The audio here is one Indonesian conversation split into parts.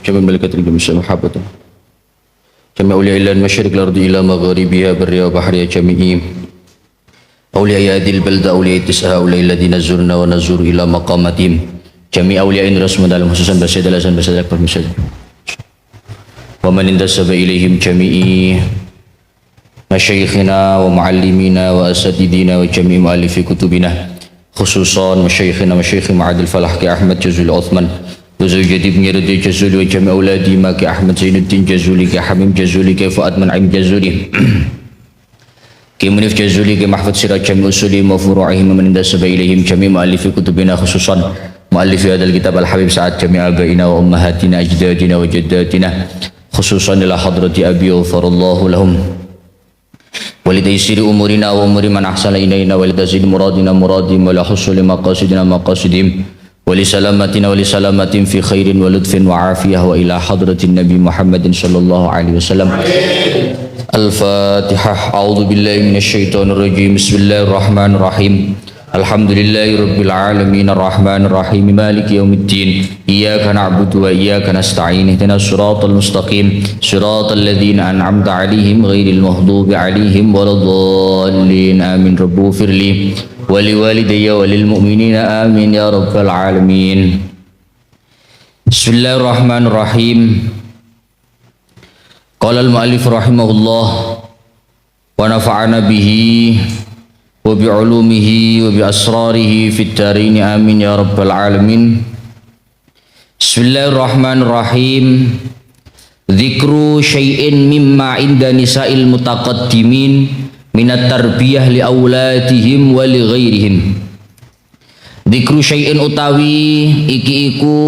جميع الملكات الجميع محبته جميع أولياء الله المشرق الأرض إلى مغاربها برها وبحرها جميع أولياء هذه البلدة أولياء التسعة أولياء الذين زرنا ونزور إلى مقاماتهم جميع أولياء رسم dalam khususan Basyid al-Hasan Basyid Akbar Basyid ومن انتسب إليهم جميع مشايخنا ومعلمينا وأساتذتنا وجميع مؤلفي كتبنا خصوصا مشايخنا مشايخ معهد الفلاح كأحمد جزول عثمان وزوجة ابن رضي جزولي وجميع أولادي ما كأحمد زين الدين جزولي كحميم جزولي كفؤاد منعم جزولي كمنيف جزولي كمحفظ سراج جميع أصولهم وفروعهم ومن انتسب إليهم جميع مؤلفي كتبنا خصوصا مؤلف هذا الكتاب الحبيب سعد جميع آبائنا وأمهاتنا أجدادنا وجداتنا خصوصا إلى حضرة أبي غفر الله لهم ولتيسير أمورنا وأمور من أحسن إلينا ولتزيد مرادنا مرادهم ولحصول مقاصدنا مقاصدهم ولسلامتنا ولسلامة في خير ولطف وعافية وإلى حضرة النبي محمد صلى الله عليه وسلم الفاتحة. أعوذ بالله من الشيطان الرجيم. بسم الله الرحمن الرحيم. الحمد لله رب العالمين الرحمن الرحيم مالك يوم الدين إياك نعبد وإياك نستعين اهدنا الصراط المستقيم صراط الذين أنعمت عليهم غير المغضوب عليهم ولا الضالين آمين. رب اغفر لي ولوالدي وللمؤمنين آمين يا رب العالمين. بسم الله الرحمن الرحيم. قال المؤلف رحمه الله ونفعنا به وبعلومه وبأسراره في الدارين آمين يا رب العالمين. بسم الله الرحمن الرحيم. ذكر شيء مما عند نساء المتقدمين من التربية لأولادهم ولغيرهم. ذكر شيء utawi iki iku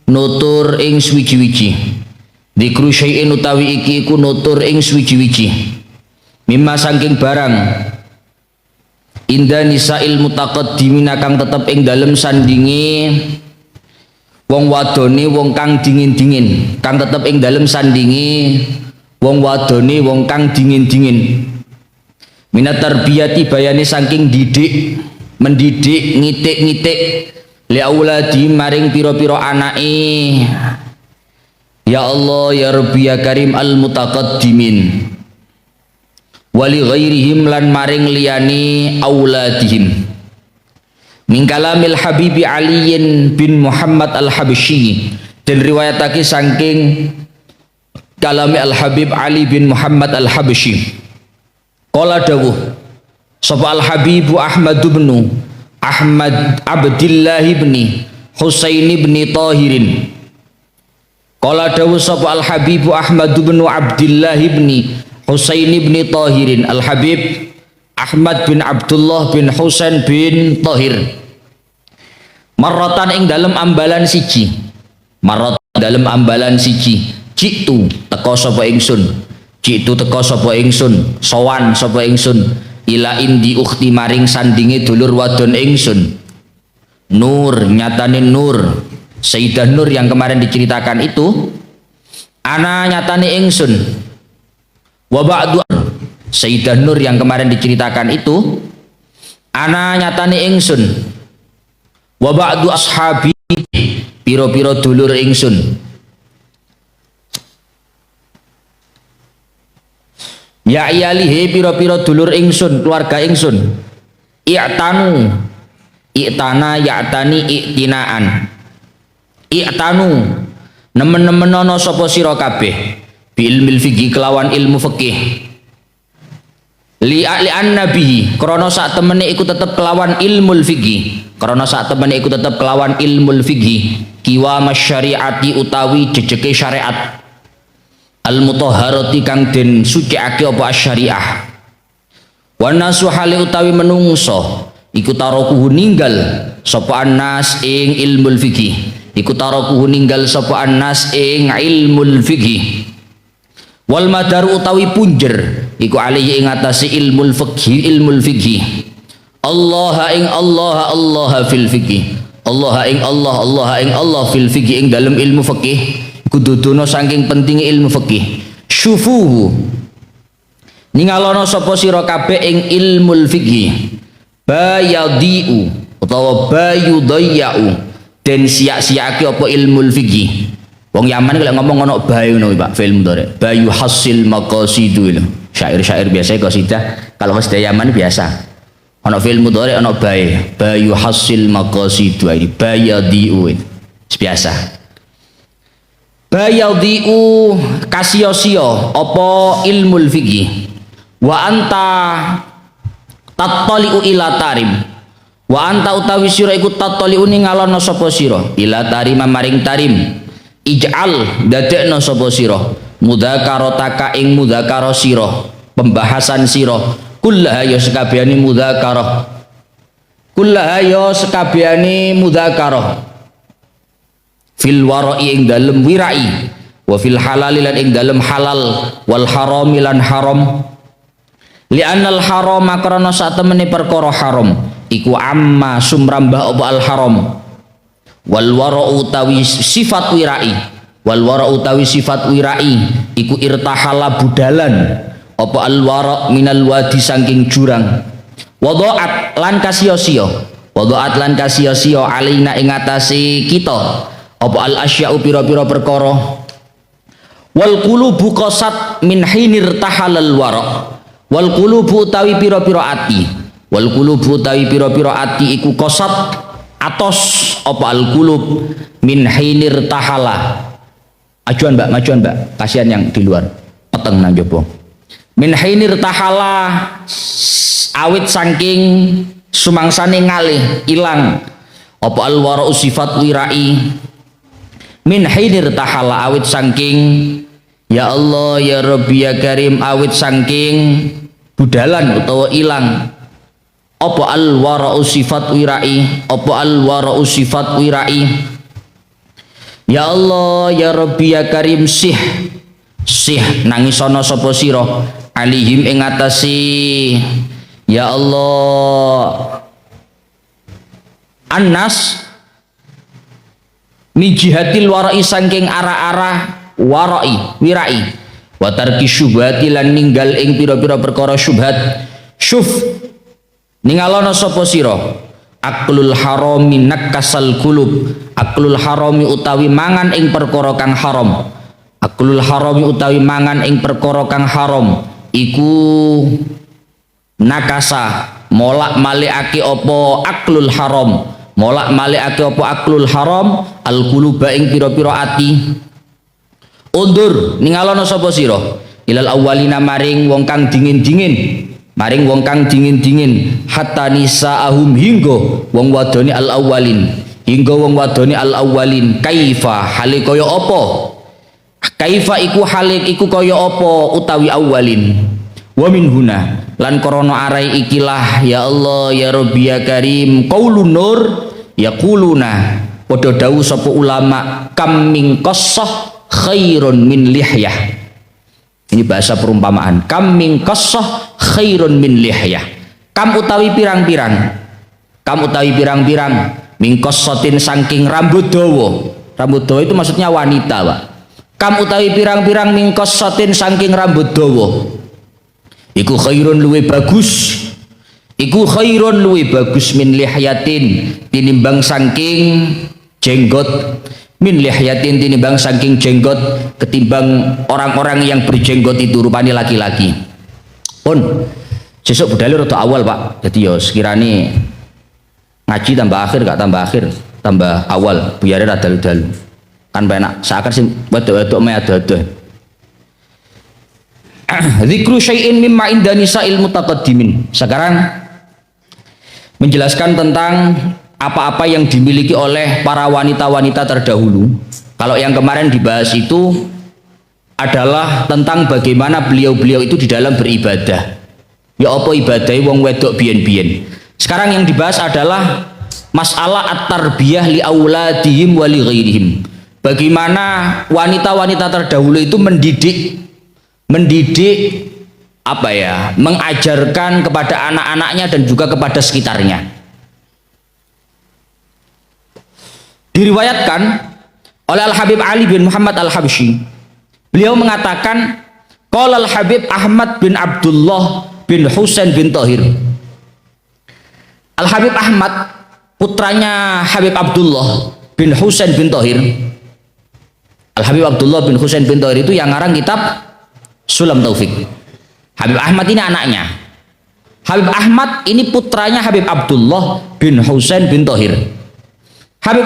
nutur ing swiji-wiji. Dzikru syai'in utawi iki iku nutur ing swiji-wiji. Mimma saking barang inda nisa'il mutaqaddimin kang tetep ing dalem sandinge wong wadone wong kang dingin-dingin, kang tetep ing dalem sandinge wong wadone wong kang dingin-dingin. Minat tarbiyati bayane saking didik, mendidik, ngitik-ngitik li auladi maring pira-pira anake. Ya Allah ya Rabbi ya Karim al mutaqaddimin wali ghairihim lan maring liyani auladihim. Min kalamil Habibi Aliyin bin Muhammad al-Habsyi, dan riwayatake saking kalami al-Habib Ali bin Muhammad al-Habsyi. Qala dawuh sapa al-Habibu Ahmad bin Ahmad Abdillah bin Husain bin Tahirin. Qala dawuh sapa al-Habibu Ahmad bin Abdillah bin Husain bin Tahirin. Al-Habib Ahmad bin Abdullah bin Husain bin Tahir. Marratan ing dalam ambalan siji. Marratan dalam ambalan siji. Jitu teko sapa ingsun. Jitu teko sapa ingsun. Sowan sapa ingsun. Ila indi ukhti maring sandinge dulur wadon ingsun. Nur, nyatane Nur. Sayyidah Nur yang kemarin diceritakan itu. Ana nyatane ingsun. Wa ba'du Sayyidah Nur yang kemarin diceritakan itu ana nyatane ingsun. Wa ba'du ashabi piro-piro dulur ingsun. Ya iyalihi piro-piro dulur ingsun, keluarga ingsun. I'tanu i'tana ya'tani i'tinaan. I'tanu nemen-nemen ana sapa sira kabeh ilmil fikih kelawan ilmu fikih li annabihi krana sak temene iku tetep kelawan ilmul fikih, krana sak temene iku tetep kelawan ilmul fikih kiwa masyariati utawi jejeke syariat al mutahharati kang den suciake apa syariah wa nasu hale utawi menungso iku tarokuhu ninggal sapa annas ing ilmul fikih, iku tarokuhu ninggal sapa annas ing ilmul fikih. Wal madar utawi punjer iku alaihi ing atase ilmul fikih Allah ing Allah fil fikih Allah ing Allah fil fikih ing dalam ilmu fikih kududono saking pentinge ilmu fikih. Syufuhu ningalono sapa sira kabeh ing ilmul fikih bayadiu utawa bayudayyau den sia-siake apa ilmul fikih Wong Yaman kalau ngomong ono bayu ngono Pak, film mudhari. Bayu hasil maqasidu lho. Syair-syair biasa qasidah, kalau qasidah Yaman biasa. Ono film mudhari ono bayu hasil maqasidu ini bayadiu. Biasa. Bayadiu kasio-sio apa ilmul fikih. Wa anta tattali'u ila tarim. Wa anta utawi sira iku tattali'u ningalono sapa sira ila tarim maring tarim. Ij'al dadekno sapa sira mudzakarotaka ing mudzakara sira pembahasan sira kullaha ya sekabehane mudzakara kullaha ya sekabehane mudzakara fil wara'i ing dalem wirai wa fil halal lan ing dalem halal wal haram lan haram li'annal haram karena satemene perkara haram iku amma sumrambah apa al haram wal wara'u utawi sifat wirai wal wara'u utawi sifat wirai iku irtahala budalan apa al wara' minal wadi saking jurang wada'at lan kasio-sio wada'at lan kasio-sio alaina ing atase kita apa al asya'u pira-pira perkara wal qulubu qasat min hinir tahalal wara' wal qulubu utawi pira-pira ati wal qulubu utawi pira-pira ati iku qasat atos apa al qulub min hinir tahala majuan mbak kasihan yang di luar peteng nang jopo min hinir tahala awit saking sumangsane ngalih ilang apa al wara'u sifat wirai min hinir tahala awit saking ya Allah ya Rabbi ya Karim awit saking budalan utawa ilang apa al wara'u sifat wirai apa al wara'u sifat wirai ya Allah ya Rabbi ya Karim sih nangisono sapa sira alihim ing atasi ya Allah annas min jihatil wara'i saking arah-arah wara'i wirai wa tarki syubhati lan ninggal ing pira-pira perkara syubhat syuf ningalono sapa sira aklul harami nakasal kulub aklul harami utawi mangan ing perkara kang haram aklul harami utawi mangan ing perkara kang haram iku nakasa molak malikake apa aklul haram molak malikake apa aklul haram al quluba ing pira-pira ati undur ningalono sapa sira ilal awwalina maring wong kang dingin-dingin maring wong kang dingin-dingin hatta nisaahum hingga wong wadone al awwalin hingga wong wadone al awwalin kaifa hale kaya apa kaifa iku hale iku kaya apa utawi awwalin wa min huna lan krana arai ikilah ya Allah ya Rabbi ya Karim qaulun nur yaquluna padha dawuh sapa ulama kam min qassah khairun min lihyah. Ini bahasa perumpamaan. Kam min qassah khairun min lihyah. Kam utawi pirang-pirang. Kam utawi pirang-pirang min qassatin saking rambut dawa. Rambut dawa itu maksudnya wanita, Pak. Kam utawi pirang-pirang min qassatin saking rambut dawa. Iku khairun luwe bagus. Iku khairun luwe bagus min lihyatin tinimbang saking jenggot. Min lihyatin tinimbang saking jenggot ketimbang orang-orang yang berjenggot itu rupanya laki-laki pun sesuk budale rada awal Pak jadi yo sekirane ngaji tambah akhir gak tambah akhir tambah awal biar rada dalu-dalu kan penak seakan sing wedok-wedok me ado-ado dzikru syai'in mimma inda nisa'il mutaqaddimin sekarang menjelaskan tentang apa-apa yang dimiliki oleh para wanita-wanita terdahulu. Kalau yang kemarin dibahas itu adalah tentang bagaimana beliau-beliau itu di dalam beribadah. Ya apa ibadai wong wedok biyen-biyen. Sekarang yang dibahas adalah masalah at-tarbiyah li auladihim wa li ghairihim. Bagaimana wanita-wanita terdahulu itu mendidik apa ya? Mengajarkan kepada anak-anaknya dan juga kepada sekitarnya. Diriwayatkan oleh Al-Habib Ali bin Muhammad Al-Habsyi beliau mengatakan qala Al-Habib Ahmad bin Abdullah bin Husain bin Tahir Al-Habib Ahmad putranya Habib Abdullah bin Husain bin Tahir Al Habib Abdullah bin Husain bin Thohir itu yang ngarang kitab Sulam Taufik. Habib Ahmad ini anaknya. Habib Ahmad ini putranya Habib Abdullah bin Husain bin Thohir. Habib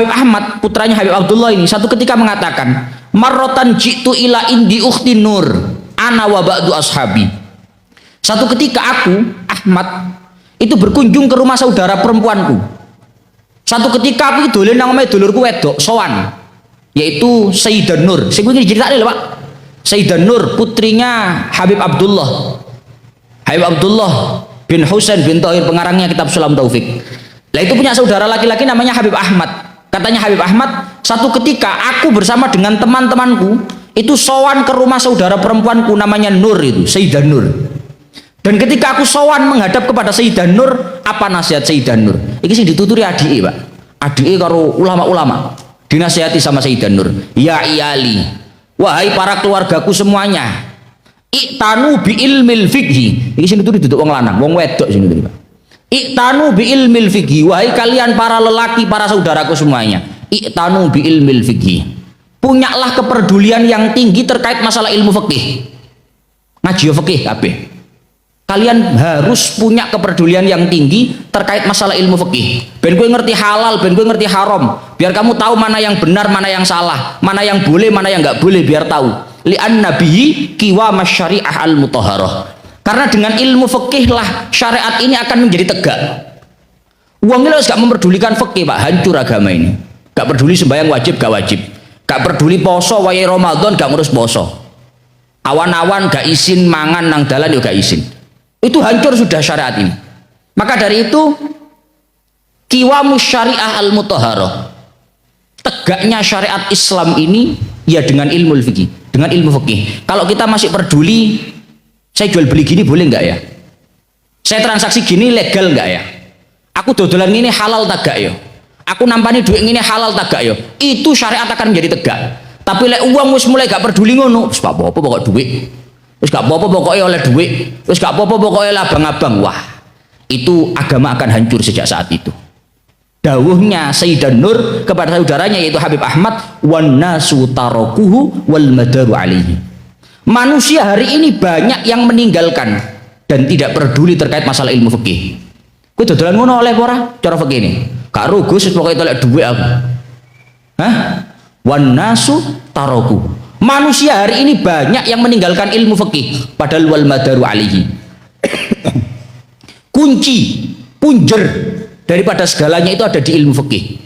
Ahmad putranya Habib Abdullah ini satu ketika mengatakan, marrotan jitu ila indi ukhti nur ana wa ba'du ashabi. Satu ketika aku Ahmad itu berkunjung ke rumah saudara perempuanku. Satu ketika aku dolen nang omahe dulurku wedok sowan, yaitu Sayyidah Nur. Sing iki diceritake lho Pak. Sayyidah Nur putrinya Habib Abdullah. Habib Abdullah bin Husain bin Thohir pengarangnya kitab Sulam Taufik. Lah itu punya saudara laki-laki namanya Habib Ahmad. Katanya Habib Ahmad, satu ketika aku bersama dengan teman-temanku itu sowan ke rumah saudara perempuanku namanya Nur itu, Sayyidah Nur. Dan ketika aku sowan menghadap kepada Sayyidah Nur, apa nasihat Sayyidah Nur? Iki sing dituturi adike, Pak. Adike karo ulama-ulama. Dinasihati sama Sayyidah Nur. Ya iyali, wahai para keluargaku semuanya, iktanu bi ilmil fikhi. Iki sing dituturi duduk wong lanang, wong wedok sing dituturi, Pak. Iktanu bi ilmil fikhi, wahai kalian para lelaki, para saudaraku semuanya. Iktanu bi ilmil fikhi. Punyalah kepedulian yang tinggi terkait masalah ilmu fikih. Ngaji fikih kabeh. Kalian harus punya kepedulian yang tinggi terkait masalah ilmu fikih. Ben kowe ngerti halal, ben kowe ngerti haram. Biar kamu tahu mana yang benar, mana yang salah, mana yang boleh, mana yang enggak boleh, biar tahu. Li'an nabiyyi qiwama syariah al-mutahharah. Karena dengan ilmu fikih lah syariat ini akan menjadi tegak. Uang ini harus gak memperdulikan fikih, Pak, hancur agama ini. Gak peduli sembahyang wajib, gak wajib. Gak peduli poso wayahe Ramadan, gak ngurus poso. Awan-awan gak izin mangan nang dalan yo gak izin. Itu hancur sudah syariat ini. Maka dari itu qiwamus syariah al-mutahharah. Tegaknya syariat Islam ini ya dengan ilmu fikih, dengan ilmu fikih. Kalau kita masih peduli, saya jual beli gini boleh nggak ya? Saya transaksi gini legal nggak ya? Aku dodolan ini halal tak gak ya? Aku nampani duit ini halal tak gak ya? Itu syariat akan menjadi tegak. Tapi lek uang wis mulai gak peduli ngono, wis apa-apa pokok duit. Wis gak apa-apa pokoknya oleh duit. Wis gak apa-apa pokoknya abang-abang. Wah, itu agama akan hancur sejak saat itu. Dawuhnya Sayyidah Nur kepada saudaranya yaitu Habib Ahmad, wan nasu tarakuhu wal madaru alaihi. Manusia hari ini banyak yang meninggalkan dan tidak peduli terkait masalah ilmu fikih. Kowe dodolan ngono oleh ora cara fikih ini? Gak rugo wis pokoke tolek duit aku. Hah? Wan nasu tarakuhu. Manusia hari ini banyak yang meninggalkan ilmu fikih padahal wal madaru alaihi. Kunci, punjer daripada segalanya itu ada di ilmu fikih.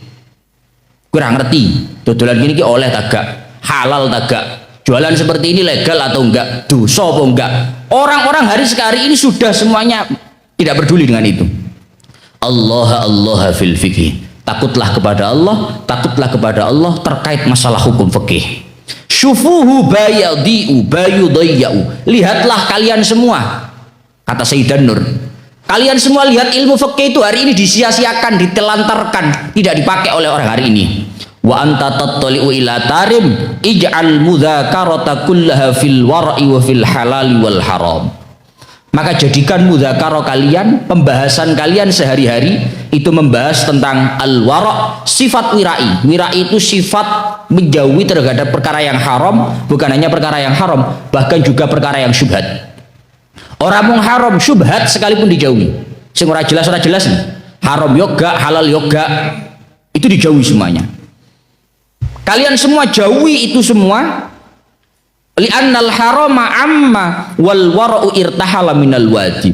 Kurang ngerti, dodolan gini ki oleh tak gak, halal tak gak, jualan seperti ini legal atau enggak, dosa atau enggak. Orang-orang hari sekarang ini sudah semuanya tidak peduli dengan itu. Allah fil fikih. Takutlah kepada Allah terkait masalah hukum fikih. Syufuhu bayadi'u bayudayya'u. Lihatlah kalian semua, kata Sayyidah Nur, kalian semua lihat ilmu fikih itu hari ini disia-siakan, ditelantarkan, tidak dipakai oleh orang hari ini. Wa anta tattali'u ila tarim ij'al mudzakarata kullaha fil war'i wa fil halali wal haram. Maka jadikan mudzakarah kalian, pembahasan kalian sehari-hari itu membahas tentang al-wara', sifat wirai. Wirai itu sifat menjauhi terhadap perkara yang haram, bukan hanya perkara yang haram, bahkan juga perkara yang syubhat. Orang mung haram, syubhat sekalipun dijauhi. Sing ora jelas nih. Haram yoga, halal yoga, itu dijauhi semuanya. Kalian semua jauhi itu semua. Li'annal harama amma wal wara'u irtahala minal wajib.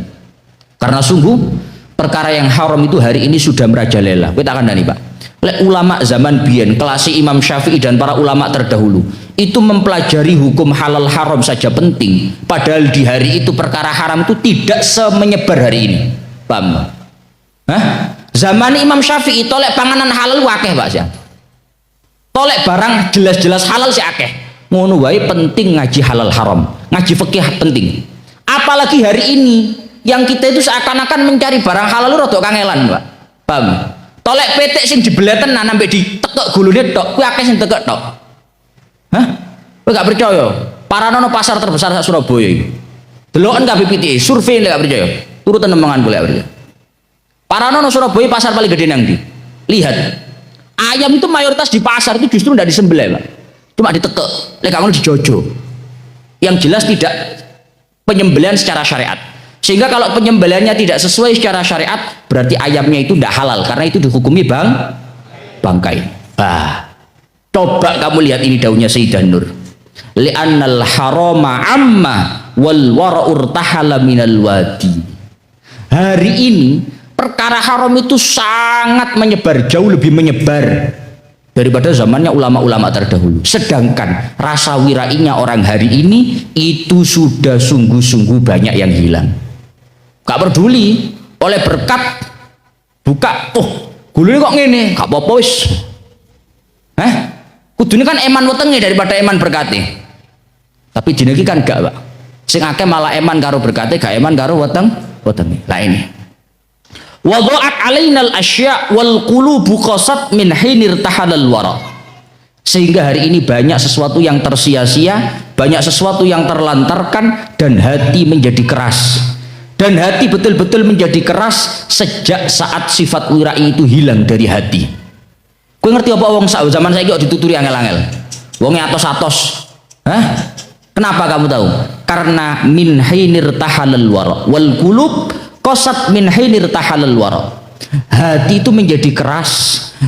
Karena sungguh perkara yang haram itu hari ini sudah merajalela. Kita akan dani, Pak. Lek ulama zaman biyen, kelas Imam Syafi'i dan para ulama terdahulu itu mempelajari hukum halal haram saja penting. Padahal di hari itu perkara haram itu tidak semenyebar hari ini. Paham? Hah? Zaman Imam Syafi'i tolek panganan halal akeh, Pak, sih. Tolek barang jelas-jelas halal sih akeh. Ngono wae penting ngaji halal haram, ngaji fikih penting. Apalagi hari ini yang kita itu seakan-akan mencari barang halal lu rada kangelan, Pak. Paham? Tolek petek sing dibeleten sampai ditekek gulune tok, kuwi akeh sing tekek tok. Hah? Kowe gak percaya? Paranono pasar terbesar sak Surabaya iki. Deloken kabeh pitike, survei lek gak percaya. Turutan nemengan boleh percaya. Paranono Surabaya pasar paling gede nang ndi? Lihat. Ayam itu mayoritas di pasar itu justru tidak disembelih, Pak. cuma ditekek, lek ngono dijojo. Yang jelas tidak penyembelihan secara syariat. Sehingga kalau penyembelihannya tidak sesuai secara syariat, berarti ayamnya itu tidak halal karena itu dihukumi bangkai. Coba kamu lihat ini daunnya Sayyidah Nur. Li'annal harama amma wal wara'ur tahala minal wadi. Hari ini perkara haram itu sangat menyebar, jauh lebih menyebar daripada zamannya ulama-ulama terdahulu. Sedangkan rasa wirainya orang hari ini itu sudah sungguh-sungguh banyak yang hilang. Gak peduli oleh berkat buka, gulune kok ngene, gak apa-apa wis. Kudune kan eman wetenge daripada eman berkate. Tapi dene iki kan gak, Pak. Sing akeh malah eman karo berkate, gak eman karo wetenge. Lah ini. Wada'at alainal asya' wal qulubu qasat min hinir tahalal wara. Sehingga hari ini banyak sesuatu yang tersia-sia, banyak sesuatu yang terlantarkan, dan hati menjadi keras. Dan hati betul-betul menjadi keras sejak saat sifat wirai itu hilang dari hati. Kowe ngerti apa wong zaman saiki kok dituturi angel-angel? Wonge atos-atos. Kenapa kamu tahu? Karena min hinir tahalal wara wal qulub qasat min hinir tahalal wara. Hati itu menjadi keras,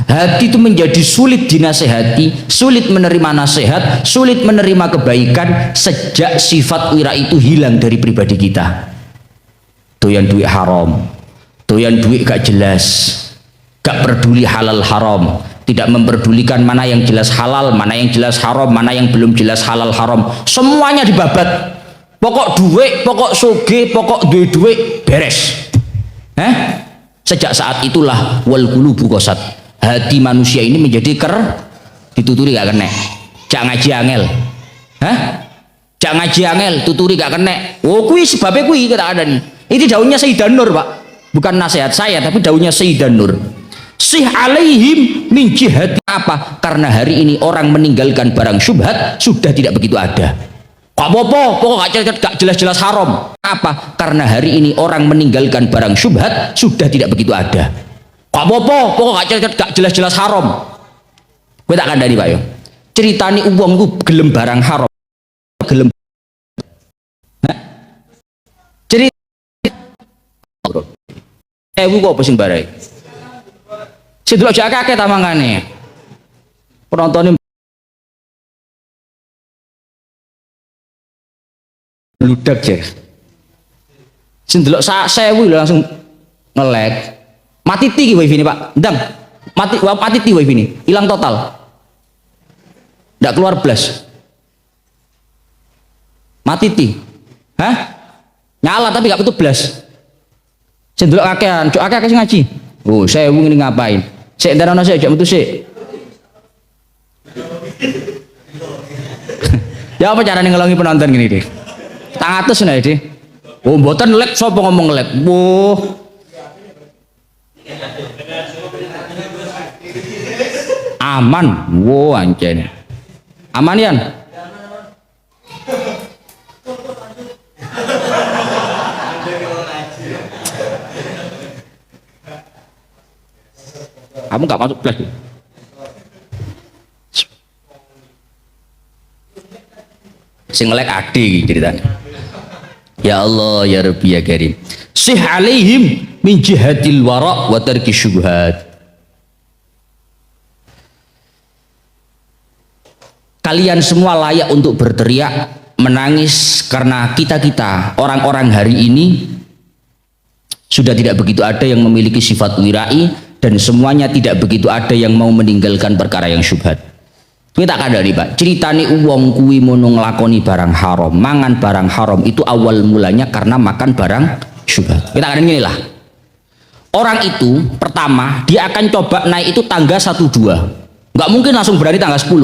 hati itu menjadi sulit dinasehati, sulit menerima nasihat, sulit menerima kebaikan sejak sifat wira itu hilang dari pribadi kita. Doyan duit haram, doyan duit gak jelas, gak peduli halal haram, tidak memperdulikan mana yang jelas halal, mana yang jelas haram, mana yang belum jelas halal haram, semuanya dibabat. Pokok duit, pokok soge, pokok duit beres. Sejak saat itulah wal qulubu qasat. Hati manusia ini menjadi dituturi gak kena. Jak ngaji angel. Jak ngaji angel, tuturi gak kena. Kuwi sebabnya kuwi kata ada nih. Ini daunnya Sayyidah Nur, Pak. Bukan nasihat saya, tapi daunnya Sayyidah Nur. Sih alaihim min jihati apa? Karena hari ini orang meninggalkan barang syubhat sudah tidak begitu ada. Kok apa-apa, pokok gak jelas-jelas haram. Apa? Karena hari ini orang meninggalkan barang syubhat sudah tidak begitu ada. Kok apa-apa, pokok gak jelas-jelas haram. Kowe tak kandhani, Pak yo. Ceritani wong ku gelem barang haram. Gelem. Cerita kok apa sing barai? Sing delok jak akeh ta mangane. Penonton ludak ya. Sing delok 1000 lho langsung nge-lag. Mati ti wifi ini, Pak. Ndang. Mati ti wifi ini. Hilang total. Ndak keluar blas. Mati ti. Nyala tapi gak betul blas. Sing delok akehan, cuk akeh sing ngaji. 1000 ngene ngapain? Sik entar ana sik jak metu sik. Ya apa carane ngelongi penonton gini deh? Tang atus nih deh. Mboten lag sapa ngomong lag. Aman. Anjen. Aman Yan. Kamu gak masuk kelas. Sing ngelek adi ceritanya. Ya Allah ya Rabbi ya Karim. Sih alaihim min jihadil wara wa tarki syubhat. Kalian semua layak untuk berteriak, menangis karena kita orang-orang hari ini sudah tidak begitu ada yang memiliki sifat wirai dan semuanya tidak begitu ada yang mau meninggalkan perkara yang syubhat. Kita tak ada nih, Pak. Ceritani uang kuwi mono nglakoni barang haram, mangan barang haram itu awal mulanya karena makan barang syubhat. Kita ada ini lah. Orang itu pertama dia akan coba naik itu tangga 1 2. Nggak mungkin langsung berani tangga 10.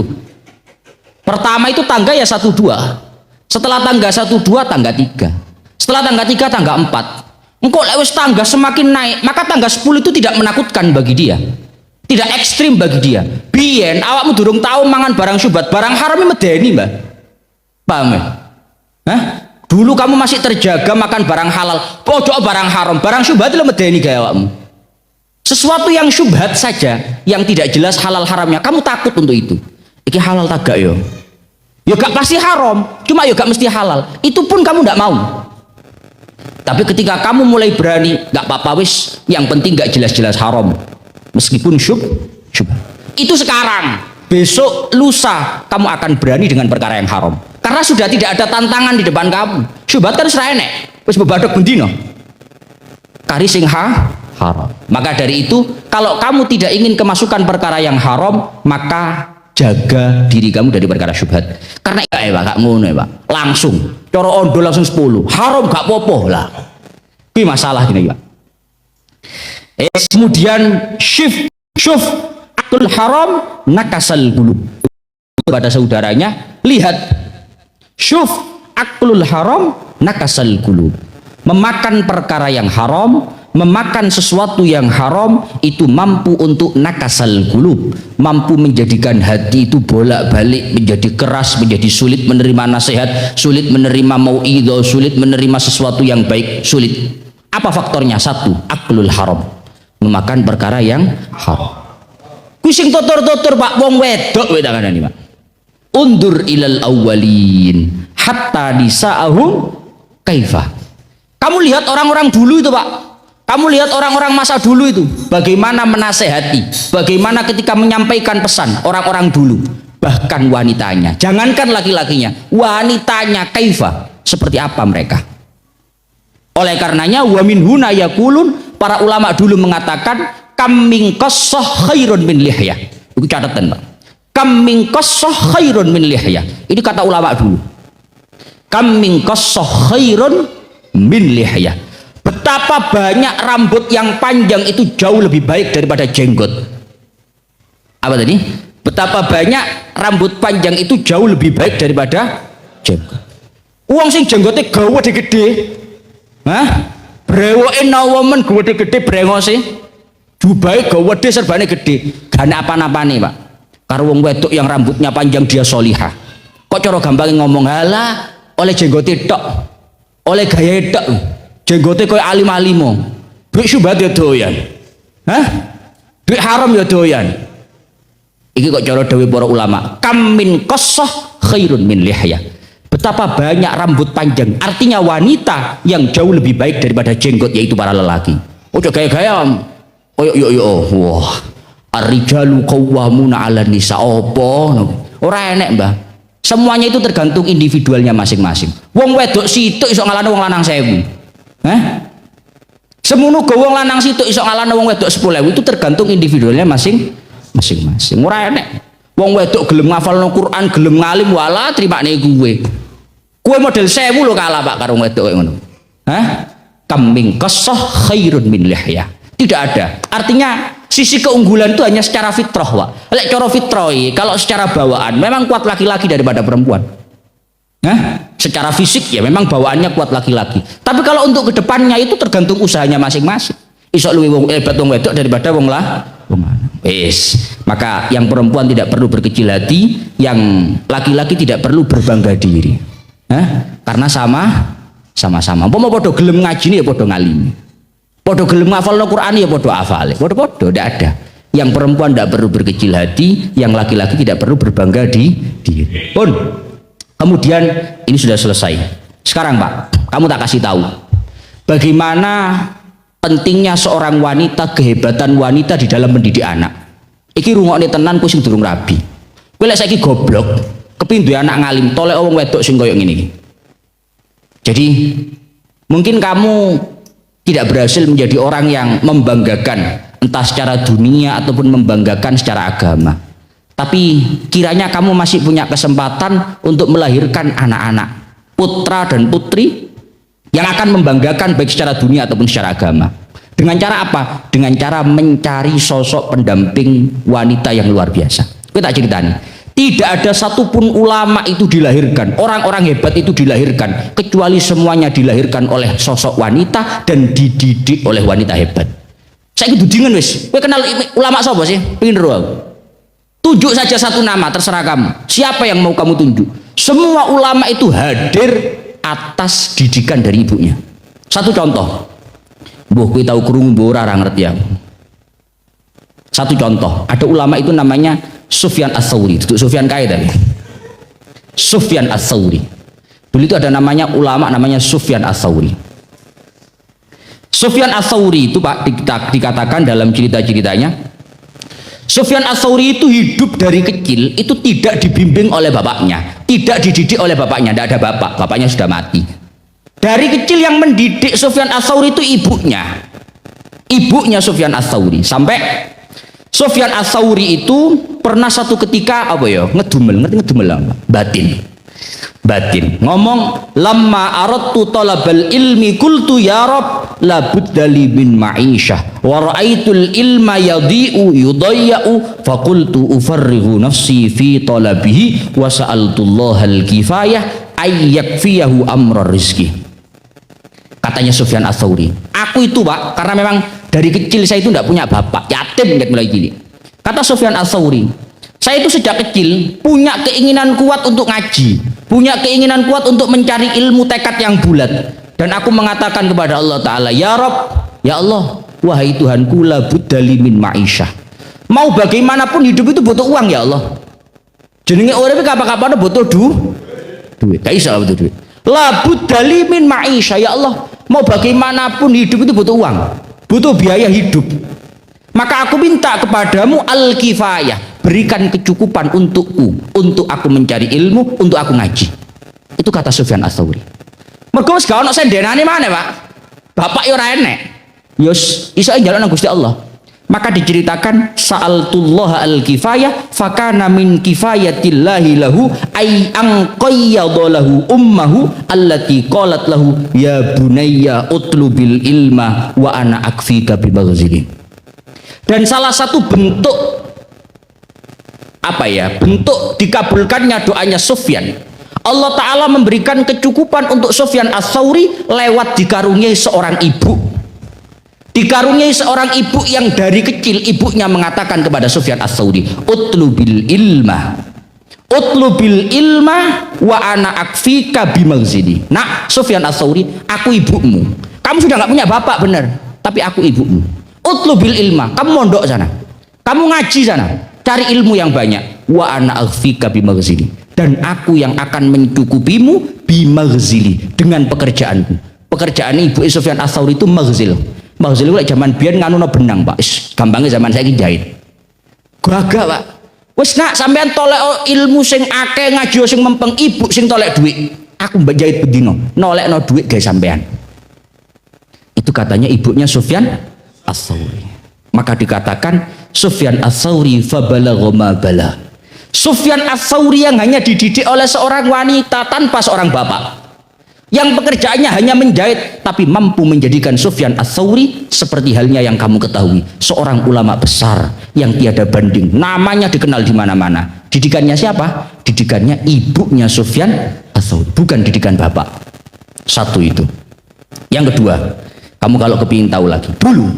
Pertama itu tangga ya 1 2. Setelah tangga 1 2 tangga 3. Setelah tangga 3 tangga 4. Engkau lewat tangga semakin naik, maka tangga 10 itu tidak menakutkan bagi dia. Tidak ekstrim bagi dia. Biyen awakmu durung tahu mangan barang syubhat, barang haram medeni, Mbak. Paham ya? Dulu kamu masih terjaga makan barang halal, pojok barang haram, barang syubhat itu medeni gaya awakmu. Sesuatu yang syubhat saja, yang tidak jelas halal haramnya, kamu takut untuk itu. Iki halal tak gak yo? Ya gak pasti haram, cuma ya gak mesti halal. Itu pun kamu ndak mau. Tapi ketika kamu mulai berani, gak apa-apa wis, yang penting gak jelas-jelas haram. Meskipun syubhat. Itu sekarang, besok, lusa kamu akan berani dengan perkara yang haram. Karena sudah tidak ada tantangan di depan kamu. Syubhat kan serai enek, wis bebadok bendino. Kari sing haram. Maka dari itu, kalau kamu tidak ingin kemasukan perkara yang haram, maka jaga diri kamu dari perkara syubhat. Karena ya Pak, gak ngono ya Pak. Langsung, coro ondo langsung 10. Haram gak popo lah. Ini masalah gini Pak. Kemudian syuf akul haram nakasal gulu. Pada saudaranya, lihat syuf akulul haram nakasal gulu. Memakan perkara yang haram, memakan sesuatu yang haram itu mampu untuk nakasal gulub, mampu menjadikan hati itu bolak-balik menjadi keras, menjadi sulit menerima nasihat, sulit menerima mau'idhah, sulit menerima sesuatu yang baik, sulit. Apa faktornya? Satu, aklul haram, memakan perkara yang haram. Kusing totor-totor Pak wong wedok wedangane Pak. Undur ilal awwalin hatta disa'ahum kaifah. Kamu lihat orang-orang dulu itu Pak. Kamu lihat orang-orang masa dulu itu bagaimana menasehati, bagaimana ketika menyampaikan pesan orang-orang dulu, bahkan wanitanya, jangankan laki-lakinya, wanitanya kaifa, seperti apa mereka. Oleh karenanya wa min huna yaqulun, para ulama dulu mengatakan kam min qassah khairun min lihyah. Itu catatan Pak. Kam min qassah khairun min lihyah. Ini kata ulama dulu. Kam min qassah khairun min lihyah. Betapa banyak rambut yang panjang itu jauh lebih baik daripada jenggot. Apa tadi? Betapa banyak rambut panjang itu jauh lebih baik daripada jenggot. Uang sing jenggotnya gawe gede, hah? Brewoke nawamen gede-gede brengose. Jubahe gawe serbane gede. Gak apa-apane Pak. Karo wong wedok yang rambutnya panjang dia solihah. Kok cara gampang ngomong halah oleh jenggote tok, oleh gaya tok. Jenggote koyo alim-alimo. Duit syubhat ya doyan. Hah? Duit haram ya doyan. Iki kok cara dawuh para ulama, kam min qassah khairun min lihyah. Betapa banyak rambut panjang, artinya wanita yang jauh lebih baik daripada jenggot, yaitu para lelaki. Ojo gaya-gaya. Yo wah. Ar-rijalu qawwamuna 'alan nisa. Apa? Ora enek, Mbah. Semuanya itu tergantung individualnya masing-masing. Wong wedok situk iso ngalahno wong lanang 1000. Semono go wong lanang situk iso ngalahno wong wedok 10.000, itu tergantung individualnya masing-masing. Ora enek wong wedok gelem ngafalno Quran, gelem ngalim, wala trimane kuwe. Kuwe model 1000 lho kalah Pak karo wedok ngono. Kam min qassah khairun min lihyah. Tidak ada. Artinya sisi keunggulan itu hanya secara fitrah, Pak. Lek cara fitrah, kalau secara bawaan memang kuat laki-laki daripada perempuan. Secara fisik ya memang bawaannya kuat laki-laki. Tapi kalau untuk kedepannya itu tergantung usahanya masing-masing. Isok luwih wong hebat wong wedok daripada wong lanang. Maka yang perempuan tidak perlu berkecil hati, yang laki-laki tidak perlu berbangga diri. Karena sama-sama. Umpama padha gelem ngaji ya padha ngalimi. Padha gelem ngafalno Quran ya padha hafale. Padha-padha ndak ada. Yang perempuan tidak perlu berkecil hati, yang laki-laki tidak perlu berbangga diri. Pun kemudian ini sudah selesai. Sekarang Pak, kamu tak kasih tahu bagaimana pentingnya seorang wanita, kehebatan wanita di dalam mendidik anak. Iki rungokne tenan ku sing durung rabi. Kowe lek saiki goblok, kepin duwe anak ngalim, tolek wong wedok sing koyo ngene iki. Jadi mungkin kamu tidak berhasil menjadi orang yang membanggakan entah secara dunia ataupun membanggakan secara agama. Tapi kiranya kamu masih punya kesempatan untuk melahirkan anak-anak, putra dan putri yang akan membanggakan baik secara dunia ataupun secara agama. Dengan cara apa? Dengan cara mencari sosok pendamping wanita yang luar biasa. Kita ceritani, tidak ada satupun ulama itu dilahirkan, orang-orang hebat itu dilahirkan, kecuali semuanya dilahirkan oleh sosok wanita dan dididik oleh wanita hebat. Saya dudingan wis, kowe kenal ulama sapa sih? Pengen ro aku. Tunjuk saja satu nama, terserah kamu. Siapa yang mau kamu tunjuk? Semua ulama itu hadir atas didikan dari ibunya. Satu contoh. Mbah kowe tahu krungu mbah ora ngerti aku. Satu contoh, ada ulama itu namanya Sufyan Ats-Tsauri, duduk Sufyan kaya tadi. Sufyan Ats-Tsauri. Dulu itu ada namanya ulama namanya Sufyan Ats-Tsauri. Sufyan Ats-Tsauri itu Pak dikatakan dalam cerita-ceritanya, Sufyan Ats-Tsauri itu hidup dari kecil itu tidak dibimbing oleh bapaknya, tidak dididik oleh bapaknya, tidak ada bapak, bapaknya sudah mati. Dari kecil yang mendidik Sufyan Ats-Tsauri itu ibunya Sufyan Ats-Tsauri. Sampai Sufyan Ats-Tsauri itu pernah satu ketika ngedumel, ngerti ngedumel batin ngomong, lamma aradtu talabal ilmi qultu ya rab la budda li min ma'isyah wa ra'aitul ilma yadhi'u yudayya'u fa qultu ufarrighu nafsi fi talabihi wa sa'altullaha al-kifayah ay yakfiyahu amra rizki. Katanya Sufyan Ats-Tsauri, aku itu Pak, karena memang dari kecil saya itu tidak punya bapak, yatim mulai cilik. Kata Sufyan Ats-Tsauri, saya itu sejak kecil punya keinginan kuat untuk ngaji, punya keinginan kuat untuk mencari ilmu, tekad yang bulat. Dan aku mengatakan kepada Allah Ta'ala, ya Rabb, ya Allah, wahai Tuhanku, la budda li min ma'isyah. Mau bagaimanapun hidup itu butuh uang ya Allah. Jenenge urip kapan-kapan butuh duit. Gak bisa butuh duit. La budda li min ma'isyah, ya Allah, mau bagaimanapun hidup itu butuh uang, butuh biaya hidup. Maka aku minta kepadamu al-kifayah, berikan kecukupan untukku, untuk aku mencari ilmu, untuk aku ngaji. Itu kata Sufyan Ats-Tsauri. Mergo wis gak ono sendenane maneh, Pak. Bapak yo ora enek. Yos iso njaluk nang Gusti Allah. Maka diceritakan sa'altullah al-kifayah fakana min kifayatillahi lahu ay an qayyadalahu ummahu allati qalat lahu ya bunayya utlubil ilma wa ana akfika bimaghzilin. Dan salah satu bentuk bentuk dikabulkannya doanya Sufyan, Allah Ta'ala memberikan kecukupan untuk Sufyan Ats-Tsauri lewat dikaruniai seorang ibu. Dikaruniai seorang ibu yang dari kecil ibunya mengatakan kepada Sufyan Ats-Tsauri, utlubil ilma wa ana akfika bimaghzili. Nak Sufyan Ats-Tsauri, aku ibumu. Kamu sudah nggak punya bapak benar, tapi aku ibumu. Utlubil ilma, kamu mondok sana, kamu ngaji sana, cari ilmu yang banyak. Wa ana akfika bimaghzili, dan aku yang akan mencukupimu bimaghzili, dengan pekerjaanku. Pekerjaan ibu Sufyan Ats-Tsauri itu maghzil. Maghzil itu zaman biyen nganu benang Pak, gampangnya zaman saiki jahit. Gagah Pak. Wis nak sampean tolek ilmu sing akeh, ngaji sing mempeng, ibu sing tolek duit. Aku mbak jahit bedino, nolekno duit gawe sampean. Itu katanya ibunya Sufyan Ats-Tsauri. Maka dikatakan Sufyan Ats-Tsauri fabalagha ma bala. Sufyan Ats-Tsauri yang hanya dididik oleh seorang wanita tanpa seorang bapak, yang pekerjaannya hanya menjahit, tapi mampu menjadikan Sufyan Ats-Tsauri seperti halnya yang kamu ketahui, seorang ulama besar yang tiada banding, namanya dikenal di mana-mana. Didikannya siapa? Didikannya ibunya Sufyan Ats-Tsauri, bukan didikan bapak. Satu itu. Yang kedua, kamu kalau kepingin tahu lagi, dulu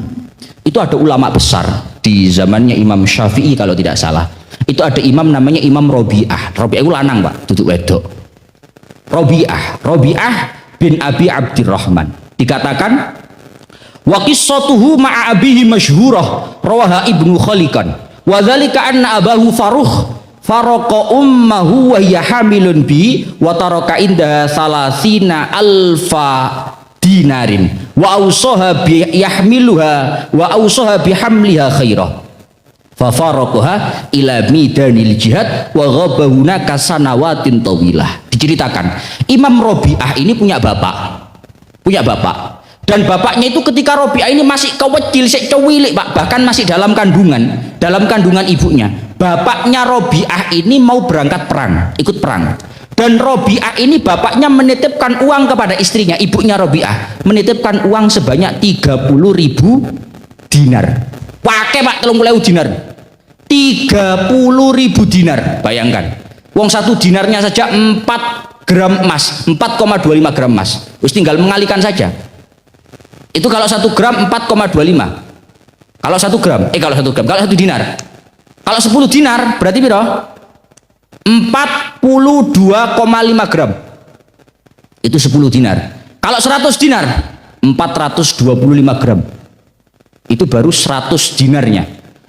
itu ada ulama besar di zamannya Imam Syafi'i kalau tidak salah. Itu ada imam namanya Imam Rabi'ah. Rabi'ah itu lanang Pak, duduk wedok. Rabi'ah bin Abi Abdirrahman. Dikatakan wa qissatuhu ma'a abihi masyhurah rawaha Ibnu Khalikan. Wa dzalika anna abahu faraqa ummahu wa hiya hamilun bi wa taraka indaha salasina alfa dinarin wa ausaha bi yahmiluha wa ausaha bi hamliha khairah fa faraqaha ila midanil jihad wa ghaba hunaka sanawatin tawilah. Diceritakan Imam Rabi'ah ini punya bapak, dan bapaknya itu ketika Rabi'ah ini masih kecil, sik cuwilik Pak, bahkan masih dalam kandungan ibunya. Bapaknya Rabi'ah ini mau berangkat perang, ikut perang. Dan Rabi'ah ini bapaknya menitipkan uang kepada istrinya, ibunya Rabi'ah menitipkan uang sebanyak 30.000 dinar. Pakai Pak 30.000 dinar. 30.000 dinar. Bayangkan. Wong satu dinarnya saja 4 gram emas, 4,25 gram emas. Terus tinggal mengalihkan saja. Itu kalau 1 gram 4,25. Kalau 1 gram, kalau 1 dinar. Kalau 10 dinar berarti piro? 42,5 gram. Itu 10 dinar. Kalau 100 dinar 425 gram. Itu baru 100 dinarnya.